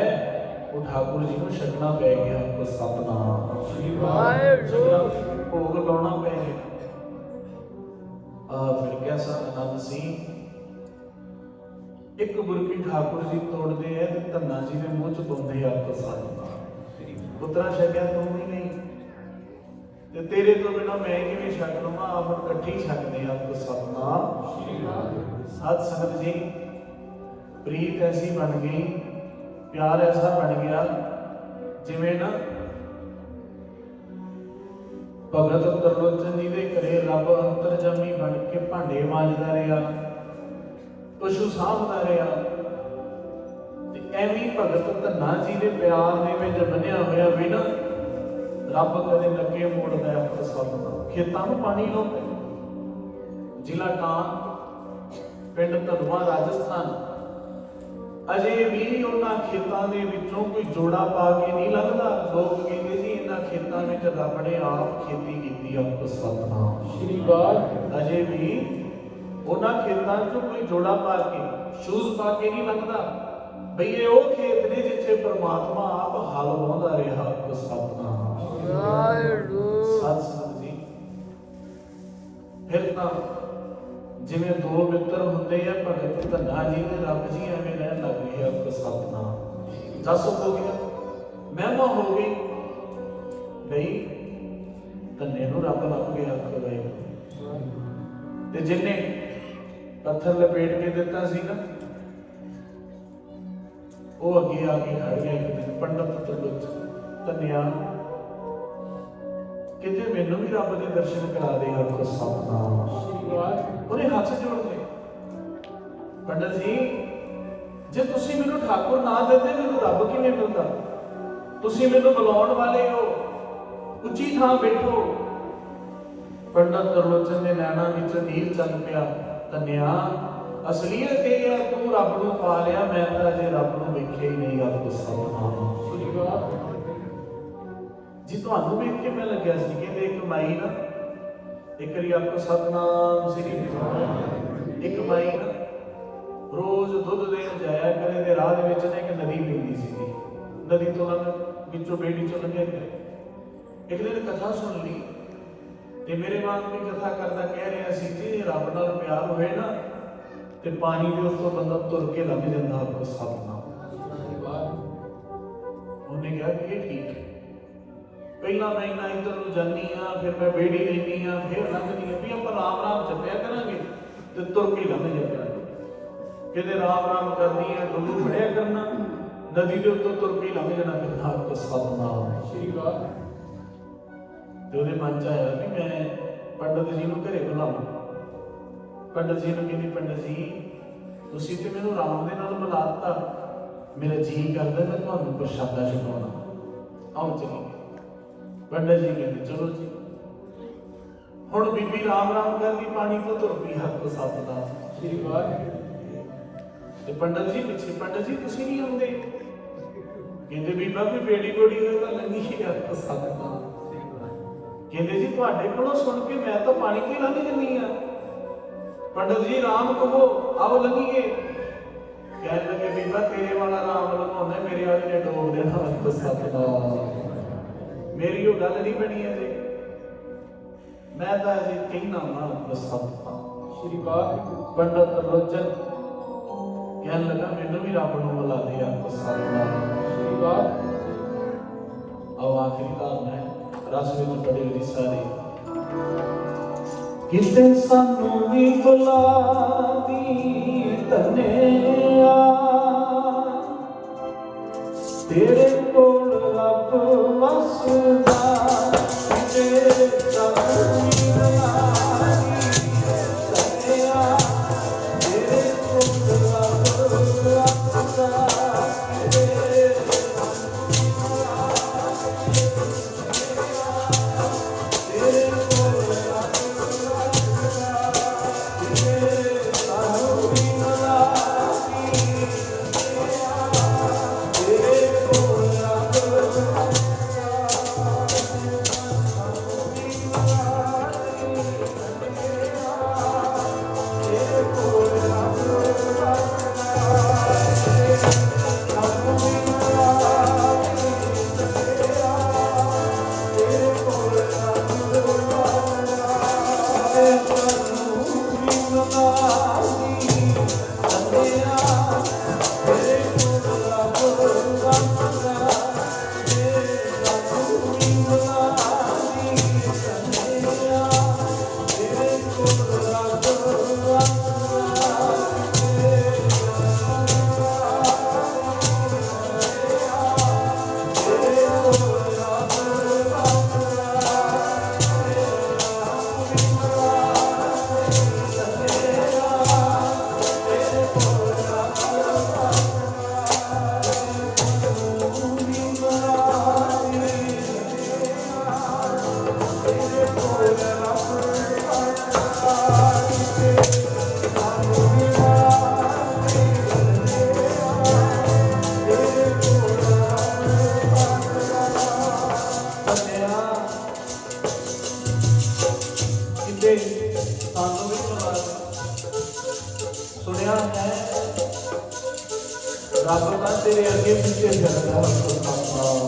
वो ठाकुर जी को छकना पै गया। आपको सतनाम भोग लाना पै गया। फिर कैसा आनंद सी। एक बुरकी ठाकुर जी तोड़ते हैं तो धन्ना जी के मुंह च पाउंदे। आपको सतनाम ਪੁੱਤਰਾ ਛਕਿਆ ਤੂੰ ਵੀ ਨਹੀਂ, ਤੇ ਤੇਰੇ ਤੋਂ ਬਿਨਾਂ ਮੈਂ ਕਿਵੇਂ ਛਕ ਲਵਾਂ? ਆਪ ਇਕੱਠੇ ਹੀ ਛਕਦੇ ਆ। ਸਤਿਨਾਮ। ਸਤ ਸੰਗਤ ਜੀ, ਪ੍ਰੀਤ ਐਸੀ ਬਣ ਗਈ, ਪਿਆਰ ਐਸਾ ਬਣ ਗਿਆ ਜਿਵੇਂ ਨਾ ਭਗਤ ਤਰਲੋਚਨ ਜੀ ਦੇ ਘਰੇ ਰੱਬ ਅੰਤਰਜਾਮੀ ਬਣ ਕੇ ਭਾਂਡੇ ਮਾਂਜਦਾ ਰਿਹਾ, ਪਸ਼ੂ ਸਾਂਭਦਾ ਰਿਹਾ, ਤੇ ਐਵੇਂ ਭਗਤ ਧੰਨਾ ਜੀ ਦੇ ਪਿਆਰ ਦੇ ਵਿੱਚ ਬੰਨਿਆ ਹੋਇਆ ਵੀ ਨਾ ਰੱਬ ਕਦੇ ਲੱਗੇ ਮੋੜਦਾ ਆਪਣਾ ਸਤਿਨਾਮ। ਖੇਤਾਂ ਨੂੰ ਪਾਣੀ ਲਾਉਂਦਾ। ਜ਼ਿਲ੍ਹਾ ਕਾਂਗ, ਪਿੰਡ ਧਨਵਾ, ਰਾਜਸਥਾਨ, ਅਜੇ ਵੀ ਉਹਨਾਂ ਖੇਤਾਂ ਦੇ ਵਿੱਚੋਂ ਕੋਈ ਜੋੜਾ ਪਾ ਕੇ ਨਹੀਂ ਲੰਘਦਾ। ਲੋਕ ਕਹਿੰਦੇ ਜੀ ਇਹਨਾਂ ਖੇਤਾਂ ਵਿੱਚ ਰੱਬ ਨੇ ਆਪ ਖੇਤੀ ਕੀਤੀ ਆ। ਸਤਿਨਾਮ ਸ਼੍ਰੀ ਵਾਹਿਗੁਰੂ। ਅਜੇ ਵੀ ਉਹਨਾਂ ਖੇਤਾਂ 'ਚੋਂ ਕੋਈ ਜੋੜਾ ਪਾ ਕੇ, ਸ਼ੂਜ਼ ਪਾ ਕੇ ਨਹੀਂ ਲੰਘਦਾ ਬਈ ਇਹ ਉਹ ਖੇਤ ਨੇ ਜਿੱਥੇ ਪ੍ਰਮਾਤਮਾ ਆਪ ਹਲ ਵਾਹੁੰਦਾ ਰਿਹਾ। ਸਤਿਨਾਮ ਸਤ ਸੰਗਤ ਜੀ, ਫਿਰ ਤਾਂ ਜਿਵੇਂ ਦੋ ਮਿੱਤਰ ਹੁੰਦੇ ਆ, ਭਗਤ ਧੰਨਾ ਜੀ ਤੇ ਰੱਬ ਜੀ ਐਵੇਂ ਰਹਿਣ ਲੱਗ ਗਏ ਆ। ਸਤਿਨਾਮ। ਦੱਸ ਹੋ ਗਿਆ, ਮਹਿਮਾ ਹੋ ਗਈ ਬਈ ਧੰਨੇ ਨੂੰ ਰੱਬ ਲੱਭ ਗਿਆ। ਤੇ ਜਿੰਨੇ ਪੱਥਰ ਲਪੇਟ ਕੇ ਦਿੱਤਾ ਸੀ ਨਾ, ਉਹ ਅੱਗੇ ਆ ਕੇ ਖੜ ਗਿਆ। ਇੱਕ ਦਿਨ ਪੰਡਤ ਤਰਲੋਚਨ, ਧੰਨਿਆ ਕਿਤੇ ਮੈਨੂੰ ਵੀ ਰੱਬ ਦੇ ਦਰਸ਼ਨ ਕਰਾ ਦੇ। ਹਰ ਸਤਿਨਾਮ। ਉਹਨੇ ਹੱਥ ਜੋੜ ਲਏ, ਪੰਡਤ ਜੀ ਜੇ ਤੁਸੀਂ ਮੈਨੂੰ ਠਾਕੁਰ ਨਾ ਦਿੰਦੇ ਮੈਨੂੰ ਰੱਬ ਕਿਵੇਂ ਮਿਲਦਾ? ਤੁਸੀਂ ਮੈਨੂੰ ਬੁਲਾਉਣ ਵਾਲੇ ਹੋ, ਉੱਚੀ ਥਾਂ ਬੈਠੋ। ਪੰਡਤ ਤਰਲੋਚਨ ਦੇ ਨੈਣਾਂ ਵਿੱਚ ਨੀਰ ਚੱਲ ਪਿਆ। ਧੰਨਿਆ ਅਸਲੀਅਤ ਇਹ ਹੈ, ਤੂੰ ਰੱਬ ਨੂੰ ਪਾ ਲਿਆ, ਮੈਂ ਤਾਂ ਅਜੇ ਰੱਬ ਨੂੰ ਵੇਖਿਆ ਹੀ ਨਹੀਂ। ਰੱਬ ਸਤਿਨਾਮ ਜੀ। ਤੁਹਾਨੂੰ ਵੇਖ ਕੇ ਮੈਂ ਲੱਗਿਆ ਸੀ ਕਿ ਇੱਕ ਮਾਈ ਨਾ, ਇੱਕ ਵਾਰੀ ਆਪਕੋ ਸਤਿਨਾਮ ਸ੍ਰੀ ਇੱਕ ਮਾਈ ਨਾ ਰੋਜ਼ ਦੁੱਧ ਦੇਣ ਜਾਇਆ ਕਰੇ ਤੇ ਰਾਹ ਦੇ ਵਿੱਚ ਨਾ ਇੱਕ ਨਦੀ ਪੈਂਦੀ ਸੀ। ਨਦੀ ਤੋਂ ਵਿੱਚੋਂ ਬੇੜੀ ਚੋਂ ਲੰਘਿਆ ਕਰੇ। ਇੱਕ ਦਿਨ ਕਥਾ ਸੁਣ ਲਈ ਤੇ ਮੇਰੇ ਵਾਂਗ ਵੀ ਕਥਾ ਕਰਦਾ ਕਹਿ ਰਿਹਾ ਸੀ ਜੀ ਰੱਬ ਨਾਲ ਪਿਆਰ ਹੋਏ ਨਾ ਤੇ ਪਾਣੀ ਦੇ ਉੱਤੋਂ ਬੰਦਾ ਤੁਰ ਕੇ ਲੰਘ ਜਾਂਦਾ। ਆਪਕੋ ਸਤਿਨਾਮ। ਉਹਨੇ ਕਿਹਾ ਕਿ ਇਹ ਠੀਕ ਹੈ, ਪਹਿਲਾਂ ਮੈਂ ਇੰਨਾ ਇੱਧਰ ਨੂੰ ਜਾਂਦੀ ਹਾਂ, ਫਿਰ ਮੈਂ ਬੇੜੀ ਲੈਂਦੀ ਹਾਂ, ਫਿਰ ਲੰਘਦੀ ਹਾਂ, ਵੀ ਆਪਾਂ ਰਾਮ ਰਾਮ ਚੱਲਿਆ ਕਰਾਂਗੇ ਤੇ ਤੁਰ ਕੇ ਲੰਘ ਜਾ ਕਰਾਂਗੇ। ਕਿਤੇ ਰਾਮ ਰਾਮ ਕਰਨੀ ਆ, ਡੁੱਲੂ ਫੜਿਆ ਕਰਨਾ, ਨਦੀ ਦੇ ਉੱਤੋਂ ਤੁਰ ਕੇ ਲੰਘ ਜਾਣਾ ਕਰਨਾ। ਆਪਕੋ ਸਤਿਨਾਮ ਸ਼੍ਰੀ ਵਾਹਿਗੁਰੂ। ਤੇ ਉਹਦੇ ਮਨ ਚ ਆਇਆ ਵੀ ਮੈਂ ਪੰਡਤ ਜੀ ਨੂੰ ਘਰੇ ਬੁਲਾਵਾਂ। ਪੰਡਤ ਜੀ ਨੂੰ ਕਹਿੰਦੀ, ਪੰਡਤ ਜੀ ਤੁਸੀਂ ਤੇ ਮੈਨੂੰ ਰਾਮ ਦੇ ਨਾਲ ਮਿਲਾ ਦਿੱਤਾ, ਮੇਰਾ ਜੀ ਕਰਦਾ ਮੈਂ ਤੁਹਾਨੂੰ ਪ੍ਰਸ਼ਾਦਾ ਛਕਾਉਣਾ, ਆਓ ਚਲੀਏ। ਪੰਡਤ ਜੀ ਕਹਿੰਦੇ ਚਲੋ ਜੀ। ਹੁਣ ਬੀਬੀ ਰਾਮ ਰਾਮ ਕਰਦੀ ਪਾਣੀ ਤੋਂ ਤੁਰ ਪਈ। ਹੱਥ ਸਤਿਨਾਮ ਸ਼੍ਰੀ ਵਾਹਿਗੁਰੂ। ਤੇ ਪੰਡਤ ਜੀ ਪਿੱਛੇ, ਪੰਡਤ ਜੀ ਤੁਸੀਂ ਨਹੀਂ ਆਉਂਦੇ? ਕਹਿੰਦੇ ਬੀਬਾ ਕੋਈ ਬੇੜੀ ਬੋੜੀ ਹੋਏ ਤਾਂ ਲੰਘੀ। ਹੱਥ ਸਤਿਨਾਮ। ਕਹਿੰਦੇ ਜੀ ਤੁਹਾਡੇ ਕੋਲੋਂ ਸੁਣ ਕੇ ਮੈਂ ਤਾਂ ਪਾਣੀ ਤੇ ਲੰਘ ਜੰਨੀ ਆ। ਪੰਡਤ ਜੀ ਰਾਮ ਕਹੋ, ਆਓ ਲੰਘੀਏ। ਕਹਿਣ ਲੱਗੇ ਬੀਬਾ ਤੇਰੇ ਵਾਲਾ ਰਾਮ ਲੰਘਾਉਣਾ, ਮੇਰੇ ਵਾਲੇ ਨੇ ਡੋਬ ਦੇਣਾ। ਹੱਥ ਸਤਿਨਾਮ। ਮੇਰੀ ਉਹ ਗੱਲ ਨਹੀਂ ਬਣੀ ਅਜੇ, ਮੈਂ ਤਾਂ ਅਜੇ ਕਹਿਣਾ ਨਾ। ਸਤਿਨਾਮ ਸ਼੍ਰੀ ਵਾਹਿਗੁਰੂ। ਪੰਡਤ ਤਰਲੋਚਨ ਕਹਿਣ ਲੱਗਾ ਮੈਨੂੰ ਵੀ ਰੱਬ ਨੂੰ ਮਿਲਾ ਦੇ। ਆਪਕੋ ਸਤਿਨਾਮ ਸ਼੍ਰੀ ਵਾਹਿਗੁਰੂ। ਆਓ ਆਖਰੀ ਧਾਰਨਾ ਹੈ, ਰਸ ਵਿੱਚ ਪੜੇ ਹੋਏ ਸਾਰੇ। ਕਿਤੇ ਸਾਨੂੰ ਵੀ ਬੁਲਾ ਦੀ ਧੰਨਿਆ, ਤੇਰੇ ਕੋਲ ਰੱਬ ਵਸਦਾ, ਤੇਰੇ ਸਾਨੂੰ ਵੀ ਬੁਲਾ ਦੀ ਧੰਨਿਆ, ਤੇਰੇ ਕੋਲ ਰੱਬ ਵਸਦਾ, ਤੇਰੇ ਕੋਲ तेरे अगे पीछे फिरदा सतनाम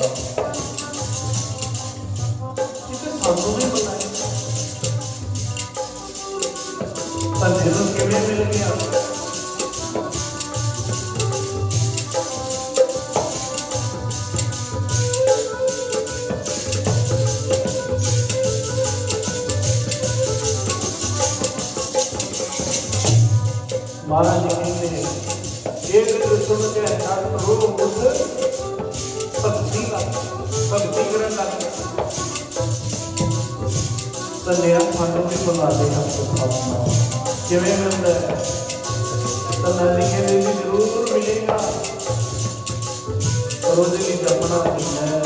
किसे सानू भी बुलाए धन्य नूं किवें मिल गया महाराज जी कहते एक सुन के हटात रो उठ भक्ति करन लग तन्या मानो भी बुला दे हम सतनाम किवें मिलदा है तन्या लिखे दे भी जरूर मिलेगा पर ਉਹਦੇ ਲਈ ਜਪਣਾ ਹੈ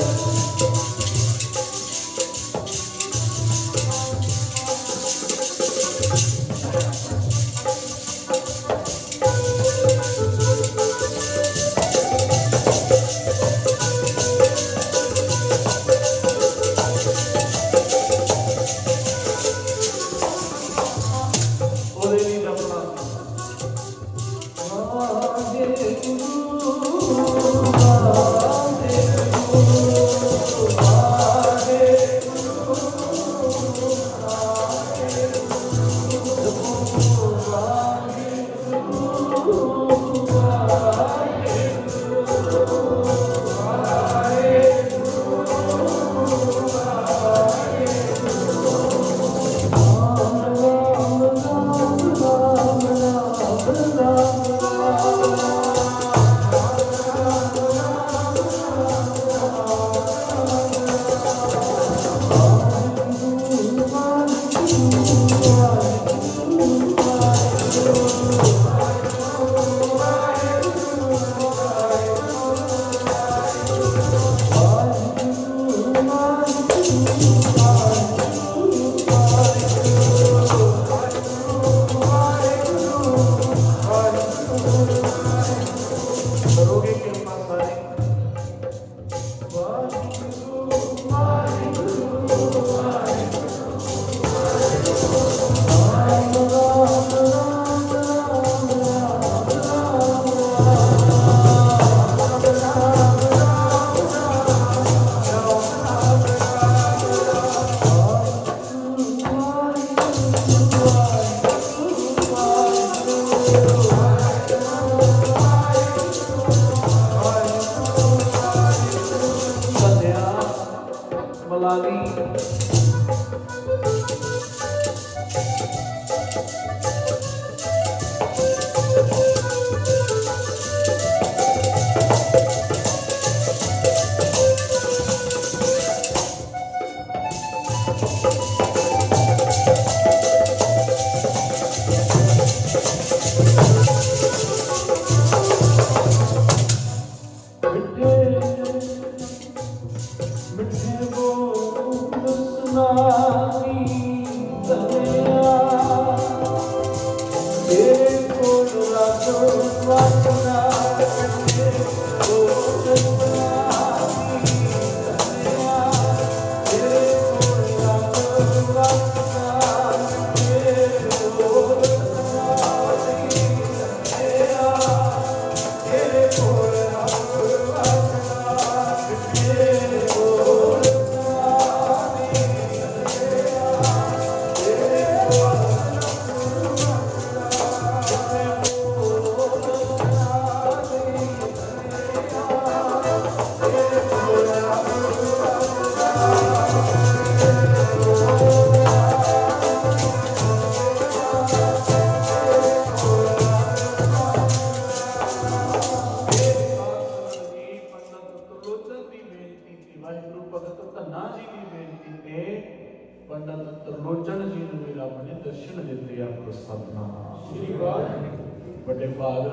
बड़े भाग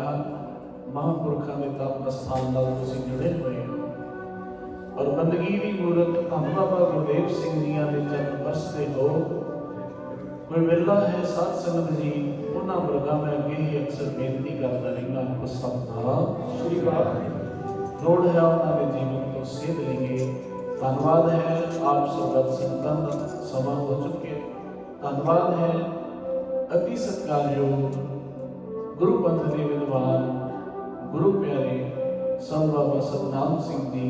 महापुरखों के तप स्थान नाल तुसीं जुड़े हुए हो और बंदगी की मूरत धन बाबा गुरदेव सिंह जियां दे चरण बसते हो। कोई वेला है साध संगत जी उन्हां वर्गा मैं अगे ही अक्सर बेनती करता रहिंदा को सतनाम लोड़ है उन्हां दे जीवन तो सेध लईए। धन्यवाद है आप सरबत संतां दा समा हो चुके। धन्यवाद है अति सत्कारयोग गुरु पंथ के विद्वान गुरु प्यारे ਸੰਤ ਬਾਬਾ ਸਤਨਾਮ ਸਿੰਘ ਜੀ,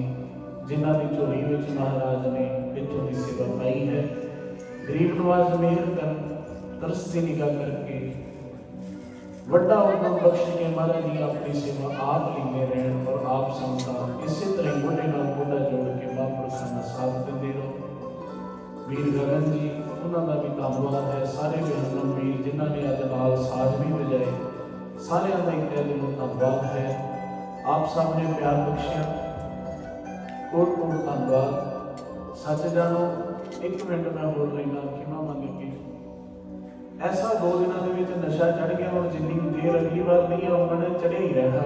ਜਿਨ੍ਹਾਂ ਦੀ ਝੋਲੀ ਵਿੱਚ ਮਹਾਰਾਜ ਨੇ ਵਿੱਚੋਂ ਦੀ ਸੇਵਾ ਪਾਈ ਹੈ। ਗਰੀਬ ਨਵਾਜ਼ ਮਿਹਰ ਕਰਨ, ਤਰਸ ਦੀ ਨਿਗਾਹ ਕਰਕੇ ਵੱਡਾ ਉਦਮ ਬਖਸ਼ ਕੇ ਮਹਾਰਾਜ ਜੀ ਆਪਣੀ ਸੇਵਾ ਆਪ ਲੈਂਦੇ ਰਹਿਣ ਔਰ ਆਪ ਸੰਗਤਾਂ ਇਸੇ ਤਰ੍ਹਾਂ ਮੋਢੇ ਨਾਲ ਮੋਢਾ ਜੋੜ ਕੇ ਮਹਾਂਪੁਰਖਾਂ ਦਾ ਸਾਥ ਦਿੰਦੇ ਰਹੋ। ਵੀਰ ਗਗਨ ਜੀ, ਉਹਨਾਂ ਦਾ ਵੀ ਧੰਨਵਾਦ ਹੈ। ਸਾਰੇ ਬਹਿਨਮ ਵੀਰ ਜਿਨ੍ਹਾਂ ਨੇ ਅੱਜ ਨਾਲ ਸਾਜ਼ ਵੀ ਵਜਾਏ, ਸਾਰਿਆਂ ਦਾ ਹੀ ਤਹਿ ਦਿਲੋਂ ਧੰਨਵਾਦ ਹੈ। ਆਪ ਸਭ ਨੇ ਪਿਆਰ ਬਖਸ਼ਿਆ, ਕੋਟ ਕੋਟ ਧੰਨਵਾਦ। ਸੱਚ ਜਾਣੋ, ਇੱਕ ਮਿੰਟ ਮੈਂ ਹੋਰ ਲੈਣਾ ਖਿਮਾ ਮੰਗ ਕੇ। ਐਸਾ 2 ਦਿਨਾਂ ਦੇ ਵਿੱਚ ਨਸ਼ਾ ਚੜ ਗਿਆ, ਹੁਣ ਜਿੰਨੀ ਦੇਰ ਅਗਲੀ ਵਾਰ ਨਹੀਂ ਉਹਨਾਂ ਨੇ ਚੜਿਆ ਹੀ ਰਹਿਣਾ।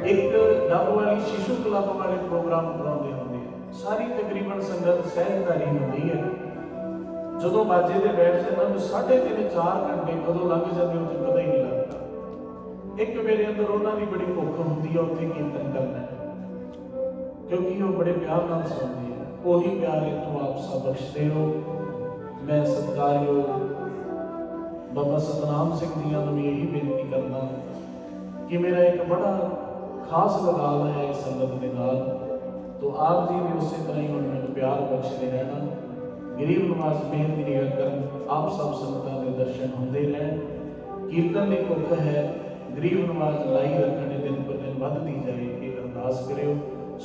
ਇੱਕ ਡੱਬ ਵਾਲੀ ਸ਼ਿਸ਼ੂ ਕਲੱਬ ਵਾਲੇ ਪ੍ਰੋਗਰਾਮ ਕਰਾਉਂਦੇ ਹੁੰਦੇ ਆ, ਸਾਰੀ ਤਕਰੀਬਨ ਸੰਗਤ ਸਹਿਜਧਾਰੀ ਹੁੰਦੀ ਹੈ। ਜਦੋਂ ਬਾਜੇ ਤੇ ਬੈਠ ਜਾਂਦਾ ਤਾਂ 3.5-4 ਘੰਟੇ ਕਦੋਂ ਲੰਘ ਜਾਂਦੇ ਉਹ ਪਤਾ ਹੀ ਨਹੀਂ ਲੱਗਦਾ। ਇੱਕ ਮੇਰੇ ਅੰਦਰ ਉਹਨਾਂ ਦੀ ਬੜੀ ਭੁੱਖ ਹੁੰਦੀ ਹੈ ਉੱਥੇ ਕੀਰਤਨ ਕਰਨਾ, ਕਿਉਂਕਿ ਉਹ ਬੜੇ ਪਿਆਰ ਨਾਲ ਸੁਣਦੇ ਆ। ਉਹੀ ਪਿਆਰ ਇੱਥੋਂ ਆਪ ਸਭ ਬਖਸ਼ਦੇ ਹੋ। ਮੈਂ ਸਤਿਕਾਰਯੋਗ ਬਾਬਾ ਸਤਨਾਮ ਸਿੰਘ ਜੀਆਂ ਨੂੰ ਵੀ ਇਹੀ ਬੇਨਤੀ ਕਰਦਾ ਕਿ ਮੇਰਾ ਇੱਕ ਬੜਾ ਖਾਸ ਲਗਾਵ ਹੈ ਇਸ ਸੰਗਤ ਦੇ ਨਾਲ, तो आप जी भी उसी तरह ही उन्होंने प्यार बख्शते रहना। गरीब नवाज मेहर की निगाह करन, आप सब संगतां दे दर्शन होंदे रहन। कीर्तन की भुख है, गरीब नवाज लाई रखने दिन पर दिन बढ़ती जाए, ये अरदास करो।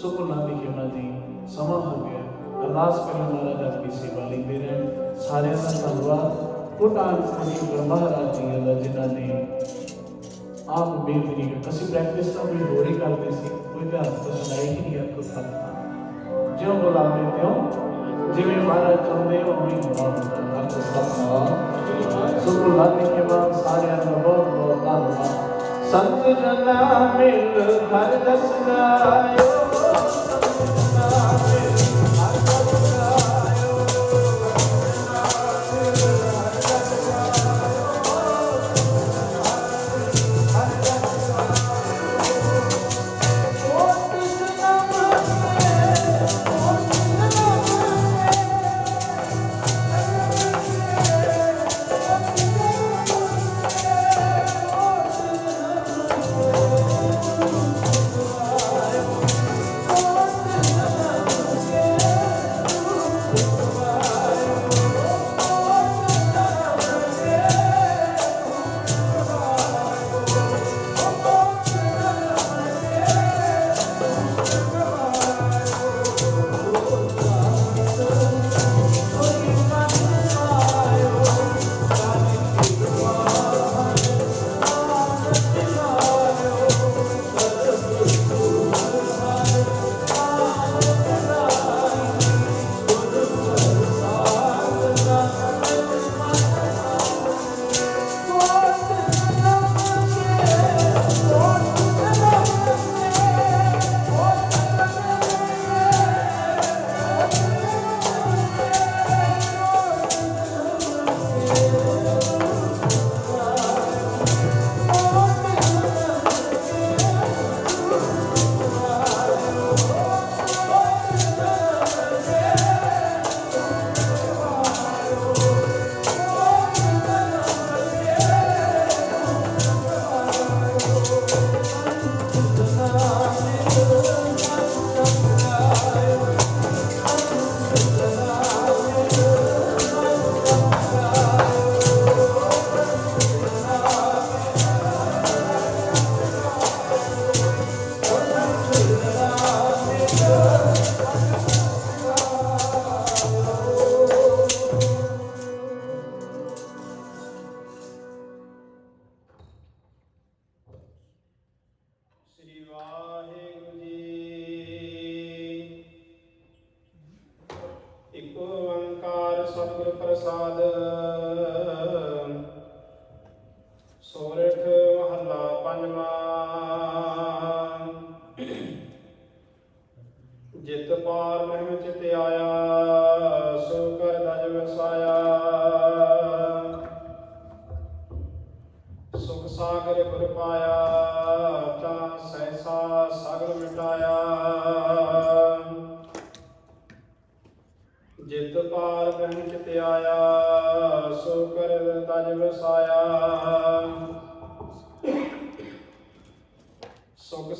सुखना की खिमा जी, समा हो गया, अरदास करो महाराज आपकी सेवा लेते रहन। सारे का धन्यवाद। कोटान महाराज जी का जिन्हों ने आप बेहतरी असी प्रैक्टिस तो कोई होर ही करते सी, कोई ध्यान तो सुनाई ही नहीं आपको सब ज्यों बुलावे त्यों जिवें महाराज चाहते हो उवें होना होंदा। आपको सब सुख लाने के बाद सारे का बहुत बहुत धन्यवाद। संत जना मिल हर दस गायो,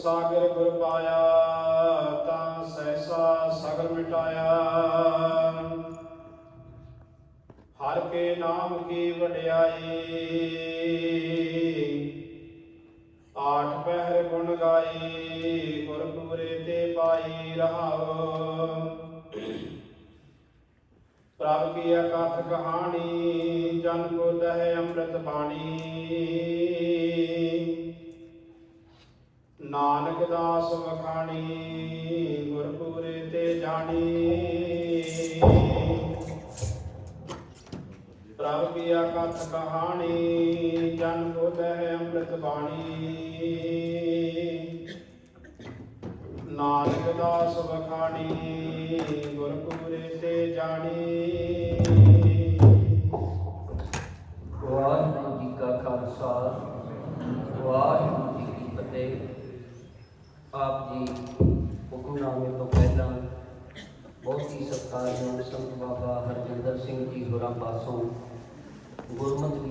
ਸਾਗਰ ਗੁਰ ਪਾਇਆ, ਤਾਂ ਸਹਿਸਾ ਸਗਲ ਮਿਟਾਇਆ। ਹਰ ਕੇ ਨਾਮ ਕੀ ਵਡਿਆਈ, ਆਠ ਪਹਿਰ ਗੁਣ ਗਾਈ। ਗੁਰ ਪੂਰੇ ਤੇ ਪਾਈ ਰਹਾਉ। ਪ੍ਰਭ ਕੀ ਅਕਥ ਕਹਾਣੀ, ਜਨ ਕੋ ਦਹਿ ਅੰਮ੍ਰਿਤ ਬਾਣੀ। ਨਾਨਕ ਦਾਸ ਵਖਾਣੀ, ਗੁਰ ਪੂਰੇ ਤੇ ਜਾਣੀ। ਪ੍ਰਭ ਕੀ ਅਕਥ ਕਹਾਣੀ, ਜਨ ਕੋ ਦਹਿ ਅੰਮ੍ਰਿਤ ਬਾਣੀ। ਨਾਨਕ ਦਾਸ ਵਖਾਣੀ, ਗੁਰ ਪੂਰੇ ਤੇ ਜਾਣੀ। ਵਾਹਿਗੁਰੂ ਜੀ ਕਾ ਖਾਲਸਾ, ਵਾਹਿਗੁਰੂ ਜੀ ਕੀ ਫਤਿਹ। ਆਪ ਜੀ ਹੁਕਮਨਾਮੇ ਤੋਂ ਪਹਿਲਾਂ ਬਹੁਤ ਹੀ ਸਤਿਕਾਰਯੋਗ ਸੰਤ ਬਾਬਾ ਹਰਜਿੰਦਰ ਸਿੰਘ ਜੀ ਹੋਰਾਂ ਪਾਸੋਂ ਗੁਰਮਤਿ